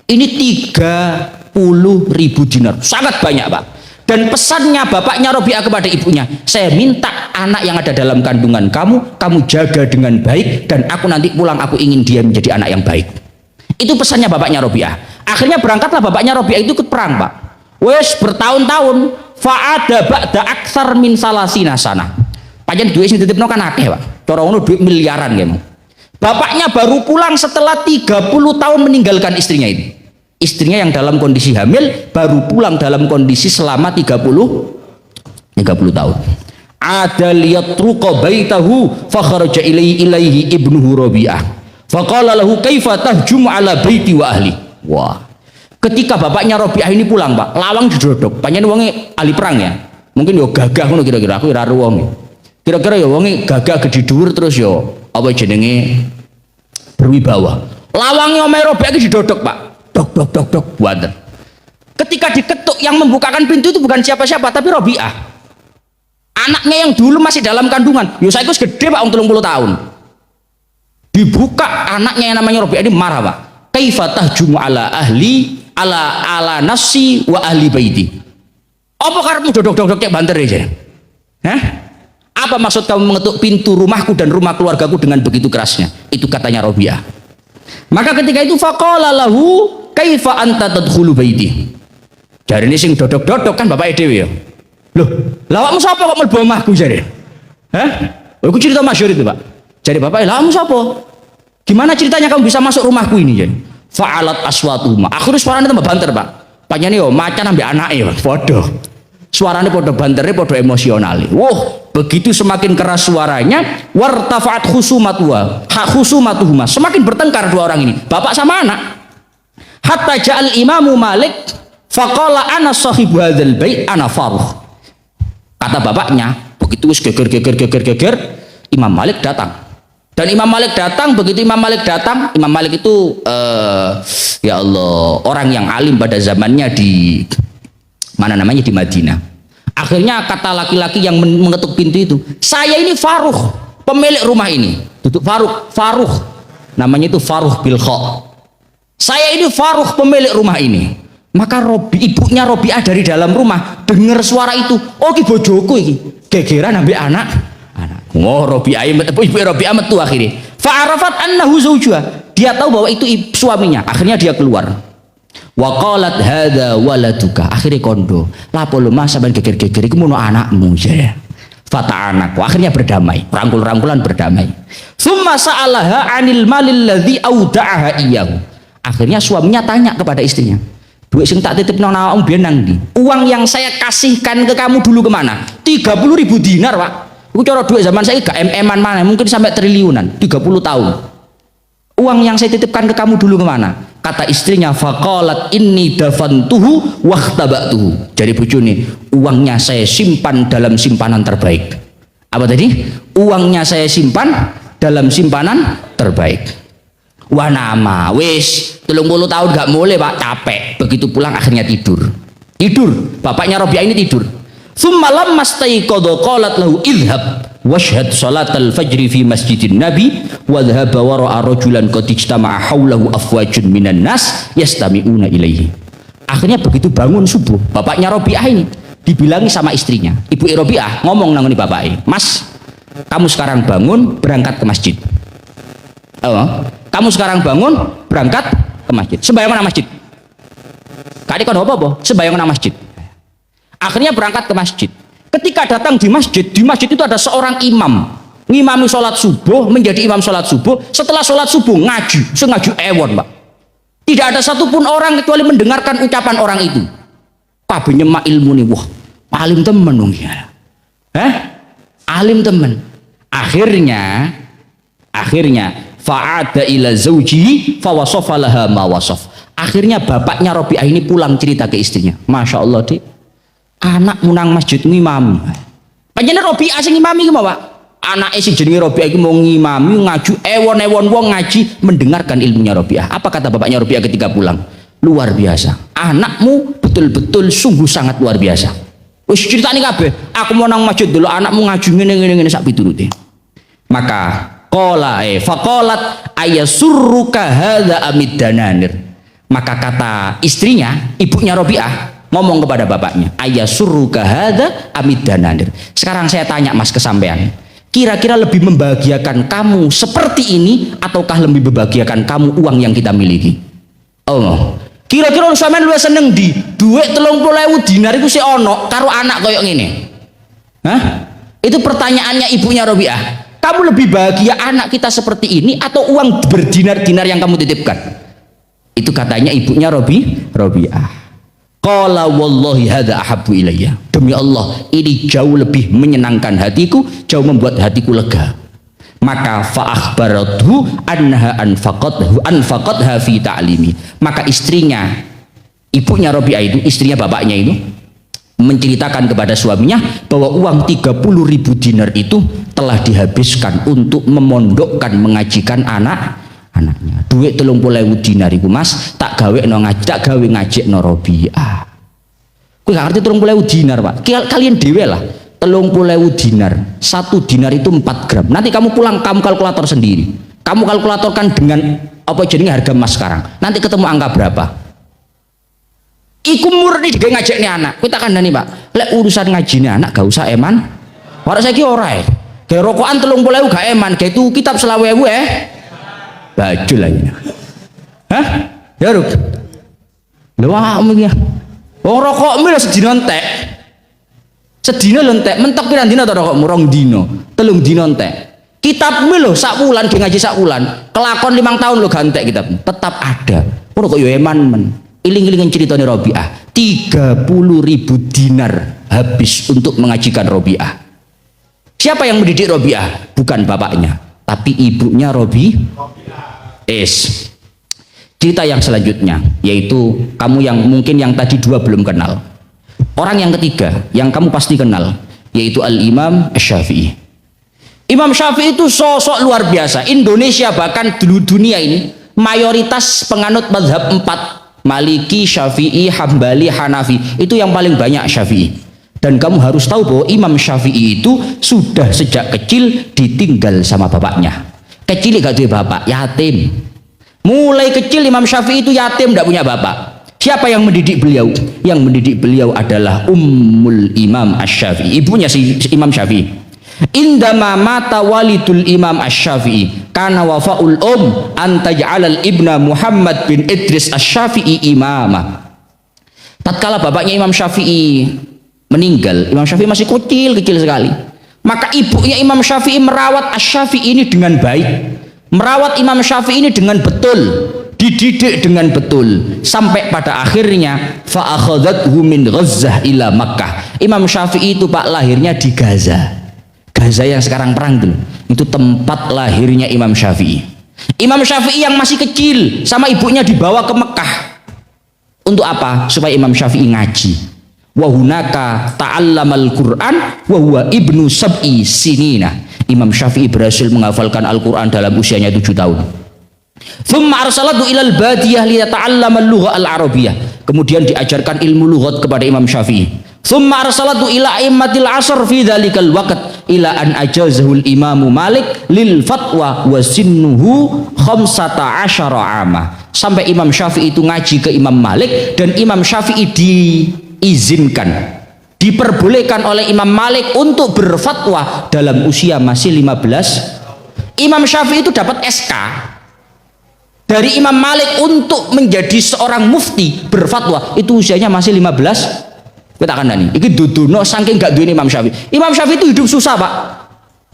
Ini 3 dinar. Sangat banyak, Pak. Dan pesannya bapaknya Robi'ah kepada ibunya, saya minta anak yang ada dalam kandungan kamu jaga dengan baik, dan aku nanti pulang aku ingin dia menjadi anak yang baik. Itu pesannya bapaknya Robi'ah. Akhirnya berangkatlah bapaknya Robi'ah itu ikut perang, Pak. Wes bertahun-tahun, fa'ada ba'da aksar min salasina sana. Panjang duit sing dititipno kan akeh, Pak. Cara ngono duit miliaran gitu. Bapaknya baru pulang setelah 30 tahun meninggalkan istrinya itu. Istrinya yang dalam kondisi hamil baru pulang dalam kondisi selama 30 tahun. Ada liyatruqa baitahu fa kharaja ilaihi ibnuhu Rabi'ah. Fa qala lahu kaifa tahjum ala baiti wa ahli. Wah. Ketika bapaknya Rabi'ah ini pulang, Pak, lawang didodok. Panjenengan wonge ahli perang ya. Mungkin yo gagah ngono kira-kira, aku ora wong. Kira-kira ya wonge gagah gede dhuwur terus yo apa jenenge berwibawa. Lawange omahe Rabi'ah iki didodok, Pak. Dok, wadah. Ketika diketuk, yang membukakan pintu itu bukan siapa-siapa tapi Robi'ah. Anaknya yang dulu masih dalam kandungan. Yo saiki wis gede, Pak, 30 tahun. Dibuka, anaknya yang namanya Robi'ah ini marah, Pak. Kaifa tahjumu ala ahli ala nafsi wa ahli baiti. Apa karepmu dodok-dodok kayak banter aja? Hah? Apa maksud kamu mengetuk pintu rumahku dan rumah keluargaku dengan begitu kerasnya? Itu katanya Robi'ah. Maka ketika itu faqala lahu kaifa anta tadkhulu baiti. Jarine sing dodok-dodok kan bapake dhewe ya. Loh, lawakmu sapa kok mlebu omahku jare? Hah? Oh, iku cerita masyhur itu, Pak. Jare bapake, "Lawakmu sapa? Gimana ceritanya kamu bisa masuk rumahku ini?" Jare. Fa'alat aswatuhuma. Akhirnya suaranya tambah banter, Pak. Panjane yo macan ambek anake, Pak. Padha. Suaranya padha bantere, padha emosionale. Wah, begitu semakin keras suaranya, wartafa'at khusumatuhuma. Semakin bertengkar dua orang ini, bapak sama anak. Hatta ja'al imamu Malik faqala ana sahibu hadzal bait ana Faruq. Kata bapaknya, begitu wis geger, Imam Malik datang. Dan Imam Malik datang, begitu Imam Malik datang, Imam Malik itu ya Allah, orang yang alim pada zamannya di di Madinah. Akhirnya kata laki-laki yang mengetuk pintu itu, saya ini Faruq, pemilik rumah ini. Duduk Faruq, namanya itu Faruq bil kha. Saya ini Faruq, pemilik rumah ini. Maka ibunya Robi'ah dari dalam rumah dengar suara itu, oh ki bojoku iki, gegeran ambek anak. Oh, Robi'ah ibu Robi'ah metu akhirnya. Fa'arafat annahu zawjuha. Dia tahu bahwa itu suaminya. Akhirnya dia keluar. Wa qalat hadza waladuka. Akhirnya kondo. Lapo lu Mas sampean geger-geger iku mono anakmu ya. Fata'anaku. Akhirnya berdamai. Rangkul-rangkulan berdamai. Tsumma sa'alaha 'anil malil ladzi auda'aha iyyahu. Akhirnya suaminya tanya kepada istrinya. Duit sing tak titipno nang awakmu biyen nang ndi? Uang yang saya kasihkan ke kamu dulu kemana? 30.000 dinar, Pak. Itu cara duit zaman saya gak MM-an mana, mungkin sampai triliunan, 30 tahun. Uang yang saya titipkan ke kamu dulu kemana? Kata istrinya, faqalat inni dafantuhu wahtabatuhu. Jadi bojone, uangnya saya simpan dalam simpanan terbaik. Apa tadi? Uangnya saya simpan dalam simpanan terbaik. Wah nama, wis 30 tahun gak mulai, Pak, capek. Begitu pulang akhirnya tidur. Bapaknya Robi'ah ini tidur. Thumma lamma staiqadha qalat lahu idhhab washhad salatal fajri fi masjidin nabi wa dhahaba wa ra'a rajulan qad ijtama'a haulahu afwajun minan nas yastami'una ilaihi. Akhirnya begitu bangun subuh, bapaknya Robi'ah ini dibilangi sama istrinya. Ibu Robi'ah ngomong nang ngene bapake, "Mas, kamu sekarang bangun berangkat ke masjid." Oh, kamu sekarang bangun berangkat ke masjid. Sembahyang nang masjid. Kali kon apa-apa? Sembahyang nang masjid. Akhirnya berangkat ke masjid. Ketika datang di masjid itu ada seorang imam ngimami sholat subuh, menjadi imam sholat subuh. Setelah sholat subuh ngaji ewon, Pak. Tidak ada satupun orang kecuali mendengarkan ucapan orang itu. Kabehnya mak ilmu nih, wah alim temen dong ya. Alim temen. Akhirnya fa'ada ila zawjihi fawasafa laha ma wasaf. Akhirnya bapaknya Robi'ah ini pulang cerita ke istrinya. Masya Allah, Dik. Anak munang masjid ngimami. Panjenengan Robi'ah sing ngimami ki Pak. Anake sing jenenge Robi'ah iki mau ngimami, ngaju ewon-ewon wong ngaji mendengarkan ilmunya Robi'ah. Apa kata bapaknya Robi'ah ketika pulang? Luar biasa. Anakmu betul-betul sungguh sangat luar biasa. Wis critane kabeh. Aku mau nang masjid dulu anakmu ngaji ngene sak piturute. Maka faqalat ayasurruka hadza amid dananir. Maka kata istrinya, ibunya Robi'ah, ngomong kepada bapaknya, ayasurruka hadza amid dananir. Sekarang saya tanya mas ke sampean, kira-kira lebih membahagiakan kamu seperti ini ataukah lebih membahagiakan kamu uang yang kita miliki? Oh, kira-kira sampean luwih seneng di duit 30.000 dinar iku sik ono karo anak koyo ngene? Hah? Itu pertanyaannya ibunya Robi'ah. Kamu lebih bahagia anak kita seperti ini atau uang berdinar-dinar yang kamu titipkan? Itu katanya ibunya Robi'ah. Qala wallahi hadza ahabbu ilayya. Demi Allah, ini jauh lebih menyenangkan hatiku, jauh membuat hatiku lega. Maka fa akhbarathu annaha anfaqatha fi ta'limi. Maka istrinya, ibunya Robi'ah itu, istrinya bapaknya itu menceritakan kepada suaminya bahwa uang 30.000 dinar itu telah dihabiskan untuk memondokkan, mengajikan anaknya. Duit 30.000 dinar iku mas tak gawe no ngajek no Robi'ah. Kowe gak ngerti 30.000 dinar pak, kalian dewe lah. 30.000 dinar, 1 dinar itu 4 gram. Nanti kamu pulang, kamu kalkulator sendiri, kamu kalkulatorkan dengan apa jadinya harga emas sekarang, nanti ketemu angka berapa. Iku murni digawe ngajekne anak. Kowe tak kandhani pak, lek urusan ngajine anak gak usah eman. Ora saiki ora gawe rokokan 30.000 gak eman, gawe itu kitab 20.000 baju lagi. Hah? Ya Ruk. Lho awakmu iki. Wong rokokmu lho sedina entek. Sedina lho entek, mentok pirang dina to rokokmu? 2 dina, 3 dina entek. Kitabmu lho sak wulan ge ngaji sak wulan. Kelakon 5 tahun lho gantek kitab. Tetap ada. Ngono kok yo eman men. Iling-ilingen ceritane Robi'ah. 30.000 dinar habis untuk mengajikan Robi'ah. Siapa yang mendidik Robi'ah? Bukan bapaknya, tapi ibunya Robi'ah. Cerita yang selanjutnya, yaitu kamu yang mungkin yang tadi 2 belum kenal. Orang yang ketiga yang kamu pasti kenal, yaitu Al-Imam Asy-Syafi'i. Imam Syafi'i itu sosok luar biasa. Indonesia bahkan dulu dunia ini mayoritas penganut mazhab 4, Maliki, Syafi'i, Hambali, Hanafi. Itu yang paling banyak Syafi'i. Dan kamu harus tahu bahwa Imam Syafi'i itu sudah sejak kecil ditinggal sama bapaknya. Kecil gak punya bapak, yatim. Mulai kecil Imam Syafi'i itu yatim, tidak punya bapak. Siapa yang mendidik beliau? Yang mendidik beliau adalah Ummul Imam Asy-Syafi'i, ibunya si Imam Syafi'i. Indama mata walidul Imam Asy-Syafi'i kana wafaul an taj'alal ibna Muhammad bin Idris Asy-Syafi'i imama. Tatkala bapaknya Imam Syafi'i meninggal, Imam Syafi'i masih kecil sekali. Maka ibunya Imam Syafi'i merawat Asy-Syafi'i ini dengan baik, merawat Imam Syafi'i ini dengan betul, dididik dengan betul, sampai pada akhirnya fa akhadhathu min Ghazzah ila Makkah. Imam Syafi'i itu pak lahirnya di Gaza. Gaza yang sekarang perang itu tempat lahirnya Imam Syafi'i. Imam Syafi'i yang masih kecil sama ibunya dibawa ke Mekah. Untuk apa? Supaya Imam Syafi'i ngaji. Wa hunaka ta'allamal Qur'an wa huwa ibnu sab'i sinina. Imam Syafi'i berhasil menghafalkan Al-Qur'an dalam usianya 7 tahun. Thumma arsalatu ilal badiyah li yata'allama al-lugha al-arabiyyah. Kemudian diajarkan ilmu lughat kepada Imam Syafi'i. Thumma arsalatu ila a'immatil 'asr fi dzalikal waqt ila an ajazahu al-Imam Malik lil fatwa wa sinnuhu 15 ama. Sampai Imam Syafi'i itu ngaji ke Imam Malik dan Imam Syafi'i diizinkan, diperbolehkan oleh Imam Malik untuk berfatwa dalam usia masih 15. Imam Syafi'i itu dapat SK dari Imam Malik untuk menjadi seorang mufti berfatwa itu usianya masih 15. Kita akan nani iki duduno saking gak duwe Imam Syafi'i. Imam Syafi'i itu hidup susah pak.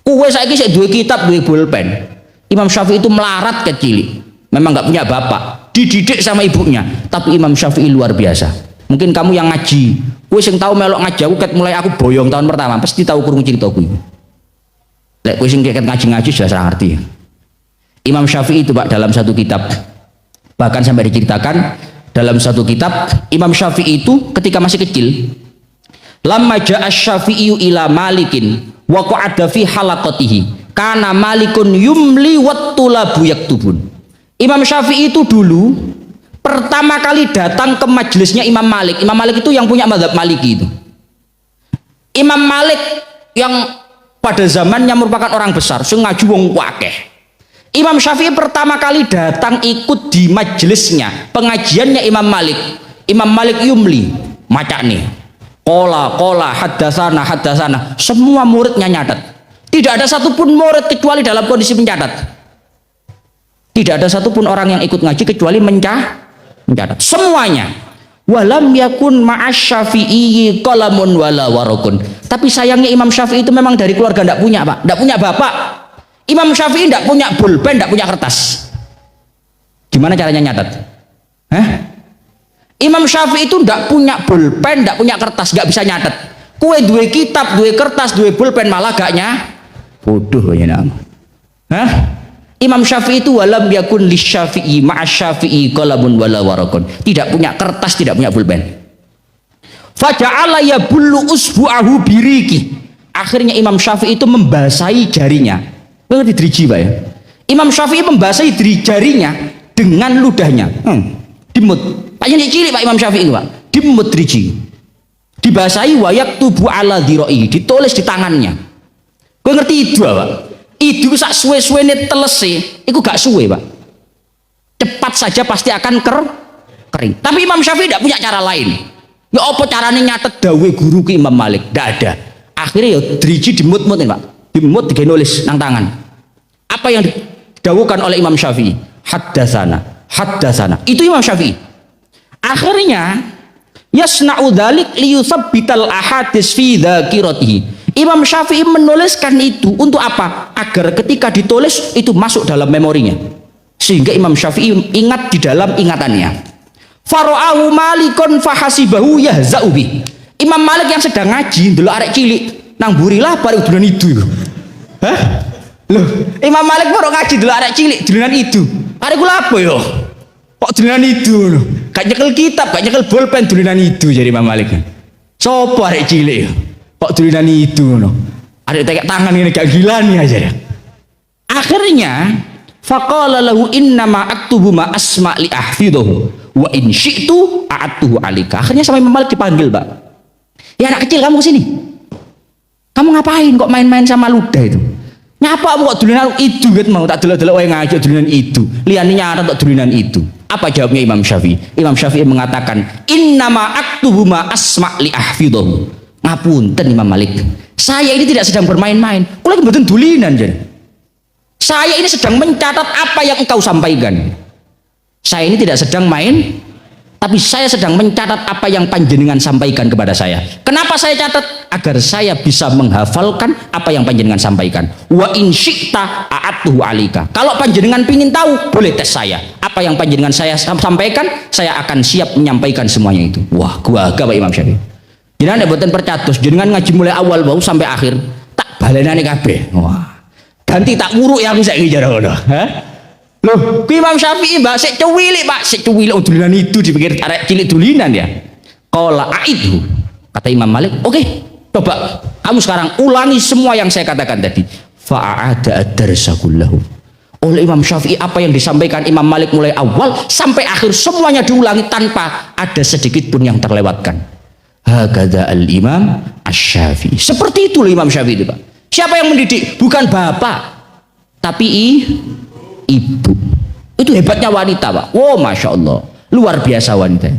Kowe saiki sik duwe kitab, duwe bolpen. Imam Syafi'i itu melarat kecil, memang gak punya bapak, dididik sama ibunya. Tapi Imam Syafi'i luar biasa. Mungkin kamu yang ngaji, kowe sing tahu melok ngaji aku ket mulai aku boyong tahun pertama pasti tahu kurung ceritaku. Lek kowe sing ket ngaji-ngaji jelas ora ngerti. Imam Syafi'i itu pak dalam satu kitab bahkan sampai diceritakan dalam satu kitab Imam Syafi'i itu ketika masih kecil, lamma ja'a Syafi'i ila Malikin wa qa'ada fi halaqatihi kana Malikun yumli wat tulabu yaktubun. Imam Syafi'i itu dulu pertama kali datang ke majelisnya Imam Malik. Imam Malik itu yang punya mazhab Maliki itu. Imam Malik yang pada zamannya merupakan orang besar, sing ngaji wong akeh. Imam Syafi'i pertama kali datang ikut di majelisnya, pengajiannya Imam Malik. Imam Malik yumli, maca nih. Kola, haddasana. Semua muridnya nyatet. Tidak ada satupun murid kecuali dalam kondisi mencatat. Tidak ada satupun orang yang ikut ngaji kecuali mencatat. Semuanya. Walam yakun ma'as Syafi'i qalamun wala warakun. Tapi sayangnya Imam Syafi'i itu memang dari keluarga tidak punya, Pak. Tidak punya bapak. Imam Syafi'i tidak punya pulpen, tidak punya kertas. Gimana caranya nyatet? Imam Syafi'i itu tidak punya pulpen, tidak punya kertas, nggak bisa nyatet. Kue dua kitab, dua kertas, dua pulpen malah gaknya bodoh ya nama. Imam Syafi'i itu walam yakun lisyafi'i ma'as Syafi'i qalamun wala warakun. Tidak punya kertas, tidak punya pulpen. Faja'ala yabullu usbu'ahu biriki. Akhirnya Imam Syafi'i itu membasahi jarinya. Ngerti driji, Pak ya? Imam Syafi'i membasahi jarinya dengan ludahnya. Dimut. Paknya cilik Pak Imam Syafi'i, Pak. Dimut driji. Dibasahi wayak tubuh ala dhira'i, ditulis di tangannya. Kowe ngerti itu, Pak? Itu sak suwe-suwene telese, iku gak suwe, Pak. Cepat saja pasti akan kering. Tapi Imam Syafi'i tidak punya cara lain. Ya apa caranya nyatet dawe guru ke Imam Malik? Tidak ada. Akhirnya ya driji dimut-mutin, Pak. Dimut digenulis nang tangan. Apa yang didawukan oleh Imam Syafi'i? Haddasana. Itu Imam Syafi'i. Akhirnya yasna'u dzalik liyusabbital ahadits fi dzakiratihi. Imam Syafi'i menuliskan itu untuk apa? Agar ketika ditulis itu masuk dalam memorinya. Sehingga Imam Syafi'i ingat di dalam ingatannya. Fara'ahu malikun fahasibahu yahza'u bi. Imam Malik yang sedang ngaji ndelok arek cilik nang burilah baru duluan itu. Loh, Imam Malik baru ngaji ndelok arek cilik duluan itu. Arek kula apa yo? Kok duluan itu loh. Gak nyekel kitab, gak nyekel bolpen duluan itu jadi Imam Malik. Sopo arek cilik yo? Kok duluan itu loh. Arek tekek tangan ini gak gila nih aja ya. Akhirnya faqala lahu innama aktubu ma asma li ahfidhuhu wa in syi'tu a'atuhu alika. Akhirnya sampai Imam Malik dipanggil, Pak. Ya anak kecil kamu kesini. Kamu ngapain kok main-main sama ludah itu? Nyapa kok dulunan itu gitu mau tak delok-delok wae ngaji dulunan itu. Liyane nyarat kok dulunan itu. Apa jawabnya Imam Syafi'i? Imam Syafi'i mengatakan, "Innama aktubu ma asma li ahfidhuhu." Ngapunten Imam Malik. Saya ini tidak sedang bermain-main. Kula iki mboten dulinan jan. Saya ini sedang mencatat apa yang engkau sampaikan. Saya ini tidak sedang main, tapi saya sedang mencatat apa yang panjenengan sampaikan kepada saya. Kenapa saya catat? Agar saya bisa menghafalkan apa yang panjenengan sampaikan. Wa in syi'ta a'atuhu alika. Kalau panjenengan pingin tahu, boleh tes saya. Apa yang panjenengan saya sampaikan, saya akan siap menyampaikan semuanya itu. Wah, gua Pak Imam Syafi'i. Jenengan mboten percatus, jenengan ngaji mulai awal bau sampai akhir, tak balenane kabeh. Wah. Ganti tak wuruk ya aku saiki jare ngono. Loh, Imam Syafi'i Mbak sik cuwilik, Pak, sik cuwilik dulinan itu dipikir arek cilik dulinan ya. Qala aidhu. Kata Imam Malik, "Oke, coba kamu sekarang ulangi semua yang saya katakan tadi." Fa'ada ad-darsa kullahu. Oleh Imam Syafi'i apa yang disampaikan Imam Malik mulai awal sampai akhir semuanya diulangi tanpa ada sedikit pun yang terlewatkan. Hakadha al-Imam Asy-Syafi'i. Seperti itu Imam Syafi'i itu, Pak. Siapa yang mendidik? Bukan bapak, tapi ibu. Itu hebatnya wanita, Pak. Wow, masya Allah, luar biasa wanita.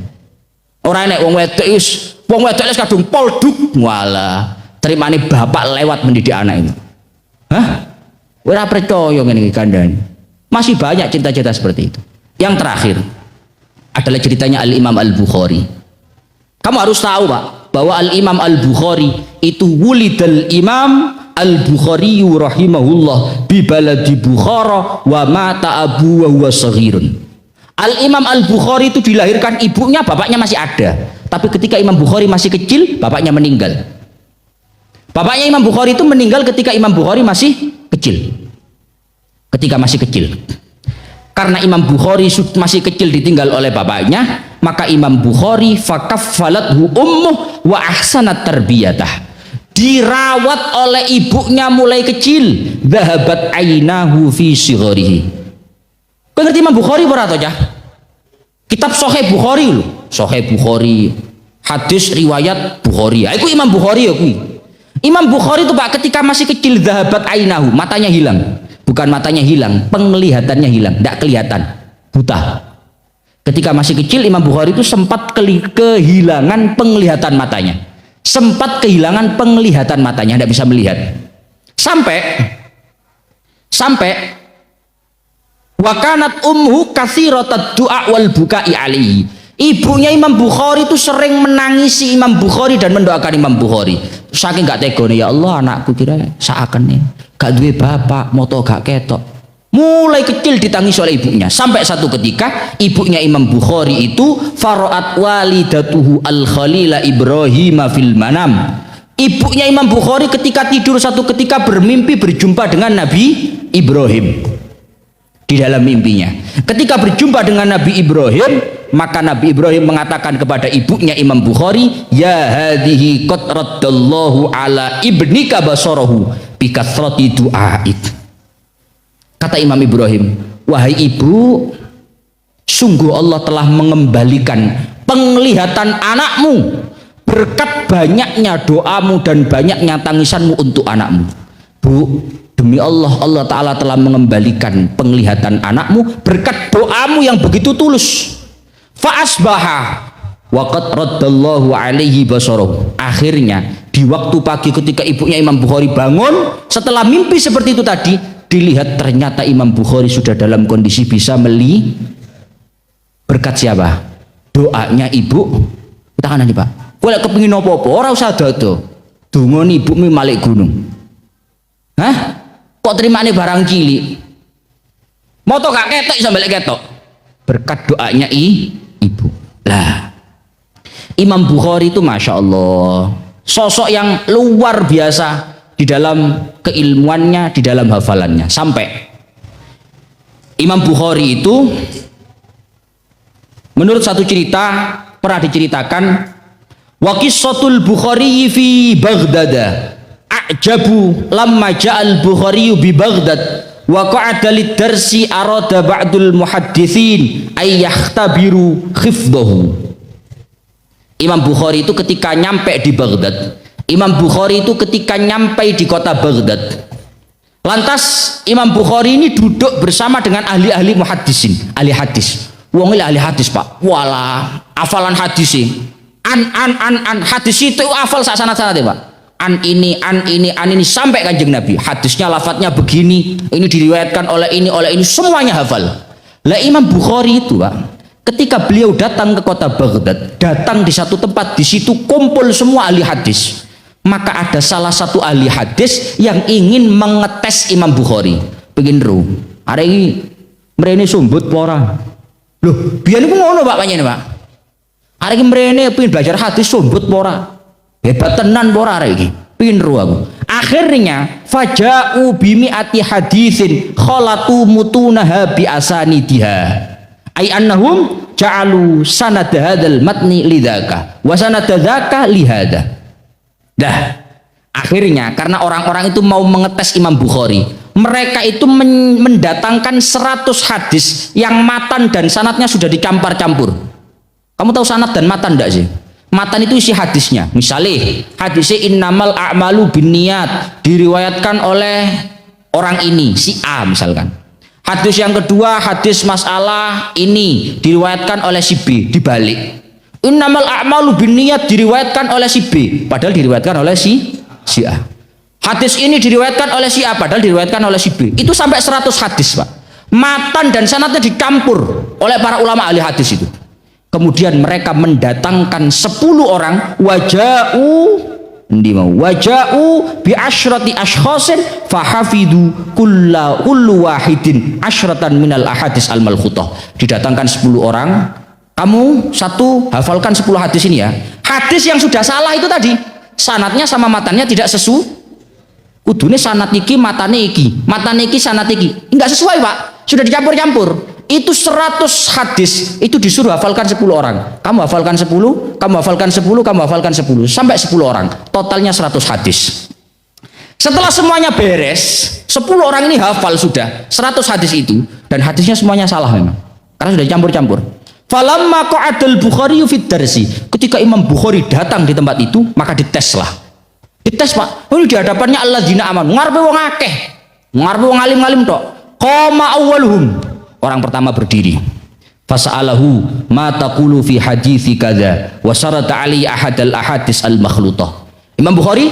Orang nek wong wedok wis kadung polduk, walah terimane bapak lewat mendidik anak itu. Ora percaya ngene iki kandhane. Masih banyak cerita-cerita seperti itu. Yang terakhir adalah ceritanya Al-Imam Al-Bukhari. Kamu harus tahu, Pak, bahwa Al-Imam Al-Bukhari itu wulidal Imam Al-Bukhari rahimahullah bi baladi Bukhara wa mata abu wa huwa saghirun. Al-Imam Al-Bukhari itu dilahirkan ibunya, bapaknya masih ada. Tapi ketika Imam Bukhari masih kecil, bapaknya meninggal. Bapaknya Imam Bukhari itu meninggal ketika Imam Bukhari masih kecil. Ketika masih kecil. Karena Imam Bukhari masih kecil ditinggal oleh bapaknya, maka Imam Bukhari fakaffalathu ummuh wa ahsanat tarbiyatah. Dirawat oleh ibunya mulai kecil. Dhahabat ainahu fi sigharihi. Kau ngerti Imam Bukhari ora to, Cah? Kitab Sahih Bukhari lho. Sahih Bukhari, hadis riwayat Bukhari. Iku Imam Bukhari ya kuwi. Imam Bukhari itu, Pak, ketika masih kecil dhahabat ainahu, matanya hilang. Bukan matanya hilang, penglihatannya hilang, tidak kelihatan, buta. Ketika masih kecil Imam Bukhari itu sempat kehilangan penglihatan matanya. Sempat kehilangan penglihatan matanya, tidak bisa melihat. Sampai wakanat umhu katsiratad du'a wal bukai alaihi. Ibunya Imam Bukhari itu sering menangisi Imam Bukhari dan mendoakan Imam Bukhari. Saking gak tegone, ya Allah anakku kira seakan nih gak duwe bapak, moto gak ketok. Mulai kecil ditangis oleh ibunya. Sampai satu ketika ibunya Imam Bukhari itu faraat walidatuhu al-khalila Ibrahim fil manam. Ibunya Imam Bukhari ketika tidur satu ketika bermimpi berjumpa dengan Nabi Ibrahim di dalam mimpinya. Ketika berjumpa dengan Nabi Ibrahim, maka Nabi Ibrahim mengatakan kepada ibunya Imam Bukhari, ya hadhihi qad raddallahu ala ibnika basarahu bi kathrati du'aik. Kata Imam Ibrahim, wahai ibu, sungguh Allah telah mengembalikan penglihatan anakmu berkat banyaknya doamu dan banyaknya tangisanmu untuk anakmu. Bu, demi Allah, Allah Ta'ala telah mengembalikan penglihatan anakmu berkat doamu yang begitu tulus. Fa'asbaha waqad raddallahu alaihi basarahu. Akhirnya di waktu pagi ketika ibunya Imam Bukhari bangun setelah mimpi seperti itu tadi, dilihat ternyata Imam Bukhari sudah dalam kondisi bisa melihat. Berkat siapa? Doanya ibu. Tangan nih Pak, kalau kepingin apa-apa ora usah dodo, dongon ibumu malik gunung. Hah? Kok terimane barang cilik? Moto gak ketok iso balik ketok. Berkat doanya ibu. Lah, Imam Bukhari itu Masya Allah sosok yang luar biasa di dalam keilmuannya, di dalam hafalannya. Sampai Imam Bukhari itu menurut satu cerita pernah diceritakan, wa qissatul Bukhari fi Baghdad ajabu lamma ja'al Bukhari bi Baghdad wa qa'ada lid-darsi arada ba'dul muhadditsin ay yahtabiru khifdahu. Imam Bukhari itu ketika nyampe di Baghdad, Imam Bukhari itu ketika nyampe di kota Baghdad, lantas Imam Bukhari ini duduk bersama dengan ahli-ahli muhaddisin, ahli hadis. Wong ahli hadis Pak, walah hafalan hadis sih. An hadis itu hafal sak sanad-sanad Pak. An ini sampai Kanjeng Nabi. Hadisnya lafadznya begini, ini diriwayatkan oleh ini semuanya hafal. Lah Imam Bukhari itu Pak, ketika beliau datang ke kota Baghdad, datang di satu tempat, di situ kumpul semua ahli hadis. Maka ada salah satu ahli hadis yang ingin mengetes Imam Bukhari. Pengen ru, hari ini mrene sumbut pora. Loh, biyen niku ngono Pak panjenengan Pak. Arek iki mrene pengen belajar hadis sumbut pora. Hebat tenan pora arek iki. Pengen ru aku. Akhirnya faja'u bimi'ati hadisin khalatu mutunaha bi asanidiha. Ai annahum ja'alu sanad hadzal matni lidzaka wa sanad dzaka lihada. Dah, akhirnya karena orang-orang itu mau mengetes Imam Bukhari, mereka itu mendatangkan 100 hadis yang matan dan sanatnya sudah dicampur-campur. Kamu tahu sanat dan matan enggak sih? Matan itu isi hadisnya. Misalnya hadisnya innamal a'malu binniyat diriwayatkan oleh orang ini, si A misalkan. Hadis yang kedua, hadis masalah ini diriwayatkan oleh si B, dibalik. Innamal a'malu binniyat diriwayatkan oleh si B, padahal diriwayatkan oleh si A. Hadis ini diriwayatkan oleh si A, padahal diriwayatkan oleh si B. Itu sampai 100 hadis Pak. Matan dan sanadnya dicampur oleh para ulama ahli hadis itu. Kemudian mereka mendatangkan 10 orang, waja'u bi asyrati ashkhasin fahafidu kullu wahidin asyratan minal ahadis al malkhutah. Didatangkan 10 orang, kamu satu hafalkan 10 hadis ini ya. Hadis yang sudah salah itu tadi, sanatnya sama matannya tidak sesuai. Kudune sanat iki matane iki, matane iki sanat iki. Enggak sesuai Pak, sudah dicampur-campur. Itu 100 hadis itu disuruh hafalkan 10 orang. Kamu hafalkan 10, kamu hafalkan 10, kamu hafalkan 10 sampai 10 orang. Totalnya 100 hadis. Setelah semuanya beres, 10 orang ini hafal sudah 100 hadis itu dan hadisnya semuanya salah memang. Karena sudah dicampur-campur. Falamma qa'adal Bukhari fid darsi. Ketika Imam Bukhari datang di tempat itu, maka diteslah. Dites Pak. Oh, ini di hadapannya alladzina amanu. Ngarepe wong akeh. Ngarep wong alim-alim tok. Qama awwaluhum. Orang pertama berdiri. Fas'alahu ma taqulu fi hadithi kadza wa sarata ali ahadal ahadits al makhlutah. Imam Bukhari,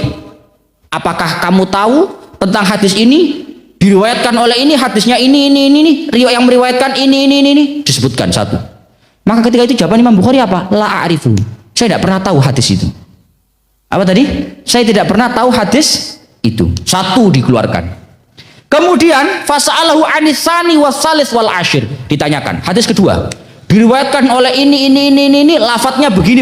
apakah kamu tahu tentang hadis ini? Diriwayatkan oleh ini, hadisnya ini, riwayat yang meriwayatkan ini, disebutkan satu. Maka ketika itu jawaban Imam Bukhari apa? La a'rifu. Saya tidak pernah tahu hadis itu. Apa tadi? Saya tidak pernah tahu hadis itu. Satu dikeluarkan. Kemudian fas'alahu anisani wasalis wal ashir, ditanyakan hadis kedua, diriwayatkan oleh ini, lafadznya begini.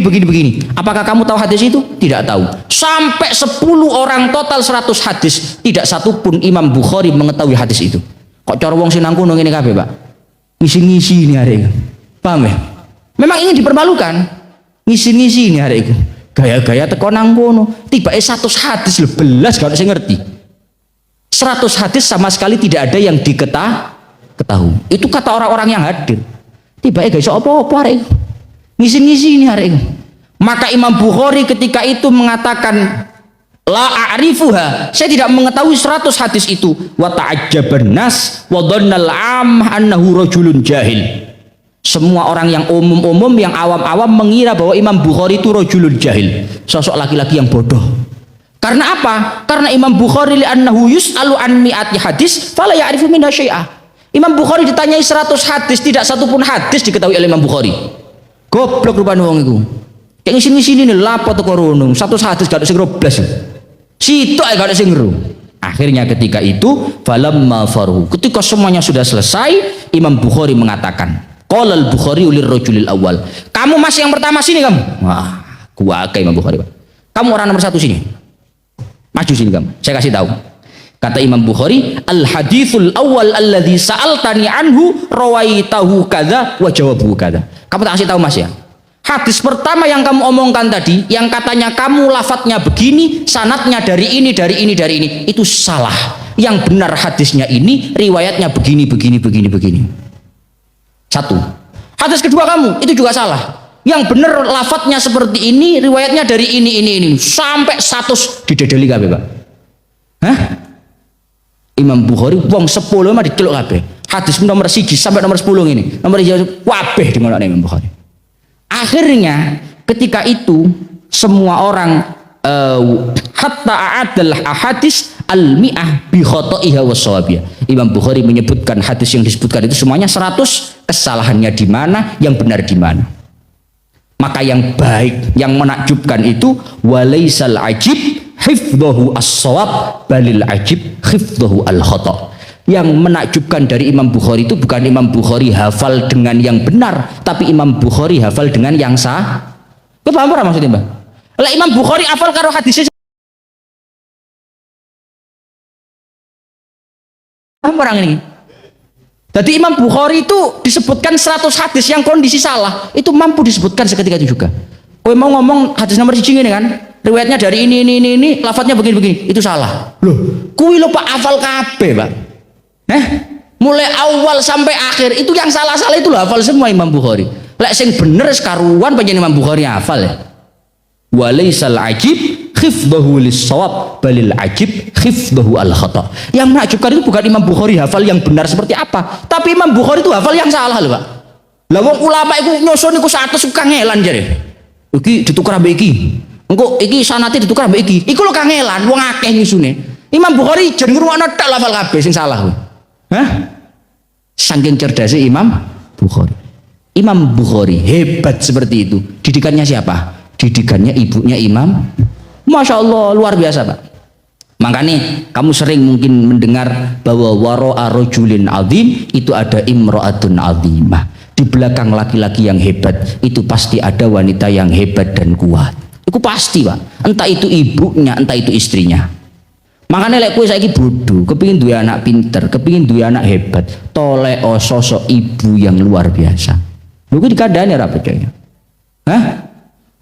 Apakah kamu tahu hadis itu? Tidak tahu. Sampai 10 orang total 100 hadis, tidak satu pun Imam Bukhari mengetahui hadis itu. Kok cara wong sinang kuno ngene kabeh, Pak? Ngisi-ngisi ini hari itu. Paham ya? Memang ingin dipermalukan. Ngisi-ngisi ini hari itu. Gaya-gaya teko nang kono, tibake 100 hadis lho belas gak sing ngerti. 100 hadis sama sekali tidak ada yang diketahui. Itu kata orang-orang yang hadir. Tiba-tiba gak iso apa-apa arek. Ngisi-ngisi ini arek. Maka Imam Bukhari ketika itu mengatakan la a'rifuha, saya tidak mengetahui 100 hadis itu. Wa ta'ajjaban nas wa dhannal 'am annahu rajulun jahil. Semua orang yang umum-umum, yang awam-awam mengira bahwa Imam Bukhari itu rajulun jahil, sosok laki-laki yang bodoh. Karena apa? Karena Imam Bukhari li'annahu yus'alu an mi'ati hadis fala ya'rifu minha syai'ah. Imam Bukhari ditanyai 100 hadis, tidak satu pun hadis diketahui oleh Imam Bukhari. Goblok rupane wong iku. Yang ngisi-ngisi ini lapo teko rono, 100 hadis gak ada sing roblas. Sitok ae gak ada sing ngeru. Akhirnya ketika itu falamma faruhu, ketika semuanya sudah selesai, Imam Bukhari mengatakan, qala al-Bukhari lirrajulil awal. Kamu masih yang pertama sini kamu. Wah, kuwakai Imam Bukhari, Pak. Kamu orang nomor 1 sini. Maju sini kamu, saya kasih tahu. Kata Imam Bukhari, al hadithul awal alladzi sa'altani anhu rawaitahu kadza wa jawabuhu kadza. Kamu tak kasih tahu Mas ya. Hadis pertama yang kamu omongkan tadi, yang katanya kamu lafadznya begini, sanadnya dari ini, itu salah. Yang benar hadisnya ini, riwayatnya begini. Satu. Hadis kedua kamu, itu juga salah. Yang benar lafadznya seperti ini, riwayatnya dari ini, sampai 100 didedeli kabeh, Pak. Hah? Imam Bukhari wong 10 mah diceluk kabeh. Hadis nomor 1 sampai nomor 10 ini. Nomor 1 kabeh dimana Imam Bukhari. Akhirnya ketika itu semua orang hatta a'adal ahadis al-mi'ah bi khata'iha wa shawabiyah. Imam Bukhari menyebutkan hadis yang disebutkan itu semuanya 100, kesalahannya di mana, yang benar di mana. Maka yang baik, yang menakjubkan itu walaisal ajib hifdhahu as-shawab balil ajib hifdhahu al-khata'. Yang menakjubkan dari Imam Bukhari itu bukan Imam Bukhari hafal dengan yang benar, tapi Imam Bukhari hafal dengan yang sah. Kau paham apa maksudnya, Mbak? Lah Imam Bukhari hafal karo hadisnya paham orang ini. Jadi Imam Bukhari itu disebutkan 100 hadis yang kondisi salah, itu mampu disebutkan seketika itu juga. Kowe mau ngomong hadis nomor 1 ini kan, riwayatnya dari ini, lafadznya begini, itu salah. Loh, kuwi lho Pak hafal kabeh, Pak. Mulai awal sampai akhir itu yang salah-salah itu loh hafal semua Imam Bukhari. Lek sing bener sekaruan panjenengan Imam Bukhari hafal ya. Walaisal ajib khifdahu lis-shawab balil ajib khifdahu al-khata'. Yang menakjubkan itu bukan Imam Bukhari hafal yang benar seperti apa, tapi Imam Bukhari itu hafal yang salah loh, Pak. Lah wong ulama iku nyoson iku 100 kangelan jare. Iki ditukar ambek iki. Engko iki sanate ditukar ambek iki. Iku lho kangelan, wong akeh nyusune. Imam Bukhari jen ngrungokno tek hafal kabeh sing salah. Saking cerdasnya Imam Bukhari. Imam Bukhari hebat seperti itu. Didikannya siapa? Didikannya ibunya Imam. Masya Allah, luar biasa, Pak. Makanya kamu sering mungkin mendengar bahwa wara'a rajulin azim itu ada imra'atun azimah. Di belakang laki-laki yang hebat itu pasti ada wanita yang hebat dan kuat. Itu pasti, Pak. Entah itu ibunya, entah itu istrinya. Makanya lek kowe saiki bodoh, kepingin duwe anak pinter, kepingin duwe anak hebat, tolek sosok ibu yang luar biasa. Lho kuwi dikandani ora percaya.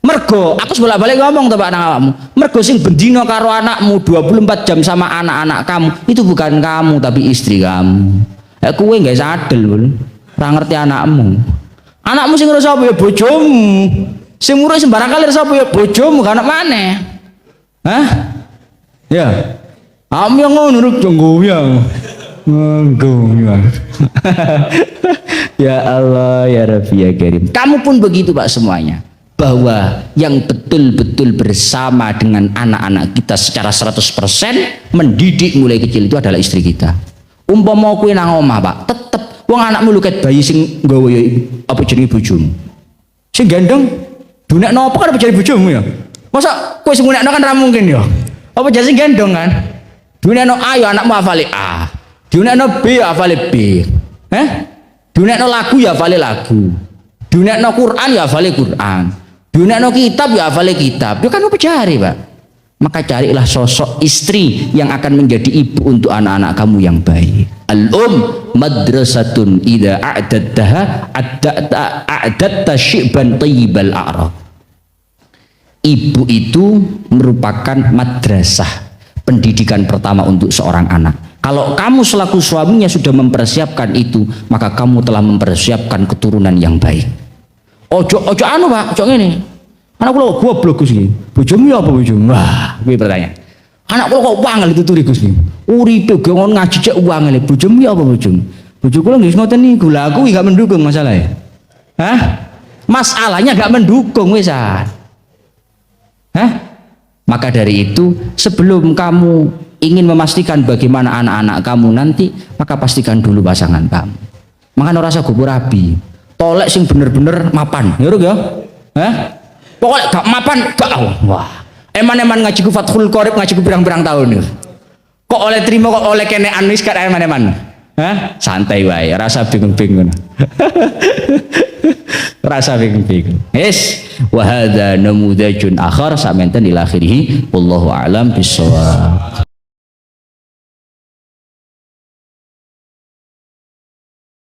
Mergo aku bolak-balik ngomong to Pak nang awakmu. Mergo sing bendino karo anakmu 24 jam sama anak-anak kamu, itu bukan kamu tapi istri kamu. Lek kowe gak sadel, lho. Ora ngerti anakmu. Anakmu sing ngurus sapa ya bojomu. Sing ngurus sembarang kali sapa ya bojomu, kan maneh. Ya. Am yang ngono ruk goyang. Goyang. Ya Allah ya Rabbi ya Karim. Kamu pun begitu Pak semuanya. Bahwa yang betul-betul bersama dengan anak-anak kita secara 100% mendidik mulai kecil itu adalah istri kita. Umpama kowe nang omah Pak, tetep wong anakmu luket bayi sing nggawa apa jenenge bojomu. Sing gendong dunekno apa kan apa jenenge bojomu ya? Masa kowe sing ngunekno kan ra mungkin ya. Apa jenenge sing gendong kan? Dunekno A ya anakmu hafale A. Dunekno B ya hafale B. Dunekno lagu ya hafale lagu. Dunekno Quran ya hafale Quran. Dunekno kitab ya hafale kitab. Ya kan apa cari, Pak? Maka carilah sosok istri yang akan menjadi ibu untuk anak-anak kamu yang baik. Madrasatun idza a'dadtaha a'dadta syi'ban thayyibal a'rab. Ibu itu merupakan madrasah, pendidikan pertama untuk seorang anak. Kalau kamu selaku suaminya sudah mempersiapkan itu, maka kamu telah mempersiapkan keturunan yang baik. Ojo anu Pak, ojo ngene. Anak kula goblok Gus iki. Bojomu apa bojomu? Wah, kuwi pertanyaan. Anak kula kok wangel dituri Gus iki. Uripe ge ngono ngaji cek wangel. Bojomu apa bojomu? Bojo kula nggih ngoten niku. Lah aku gak mendukung masalahnya. Masalahnya gak mendukung wisan. Maka dari itu sebelum kamu ingin memastikan bagaimana anak-anak kamu nanti, maka pastikan dulu pasangan kamu. Makanya rasa gubur rabi, tolek sing bener-bener mapan, ya? Pokoknya gak mapan, gak. Wah, eman-eman ngaji ku Fathul Qorib, ngaji ku pirang-pirang tahun nih. Kok oleh terima, kok oleh kenean wis gak eman-eman. Santai wae, rasa bingung-bingung. Rasa bingung-bingung. Yes, wa hadza namudajun akhar samenten ila akhirih. Wallahu a'lam bishawab.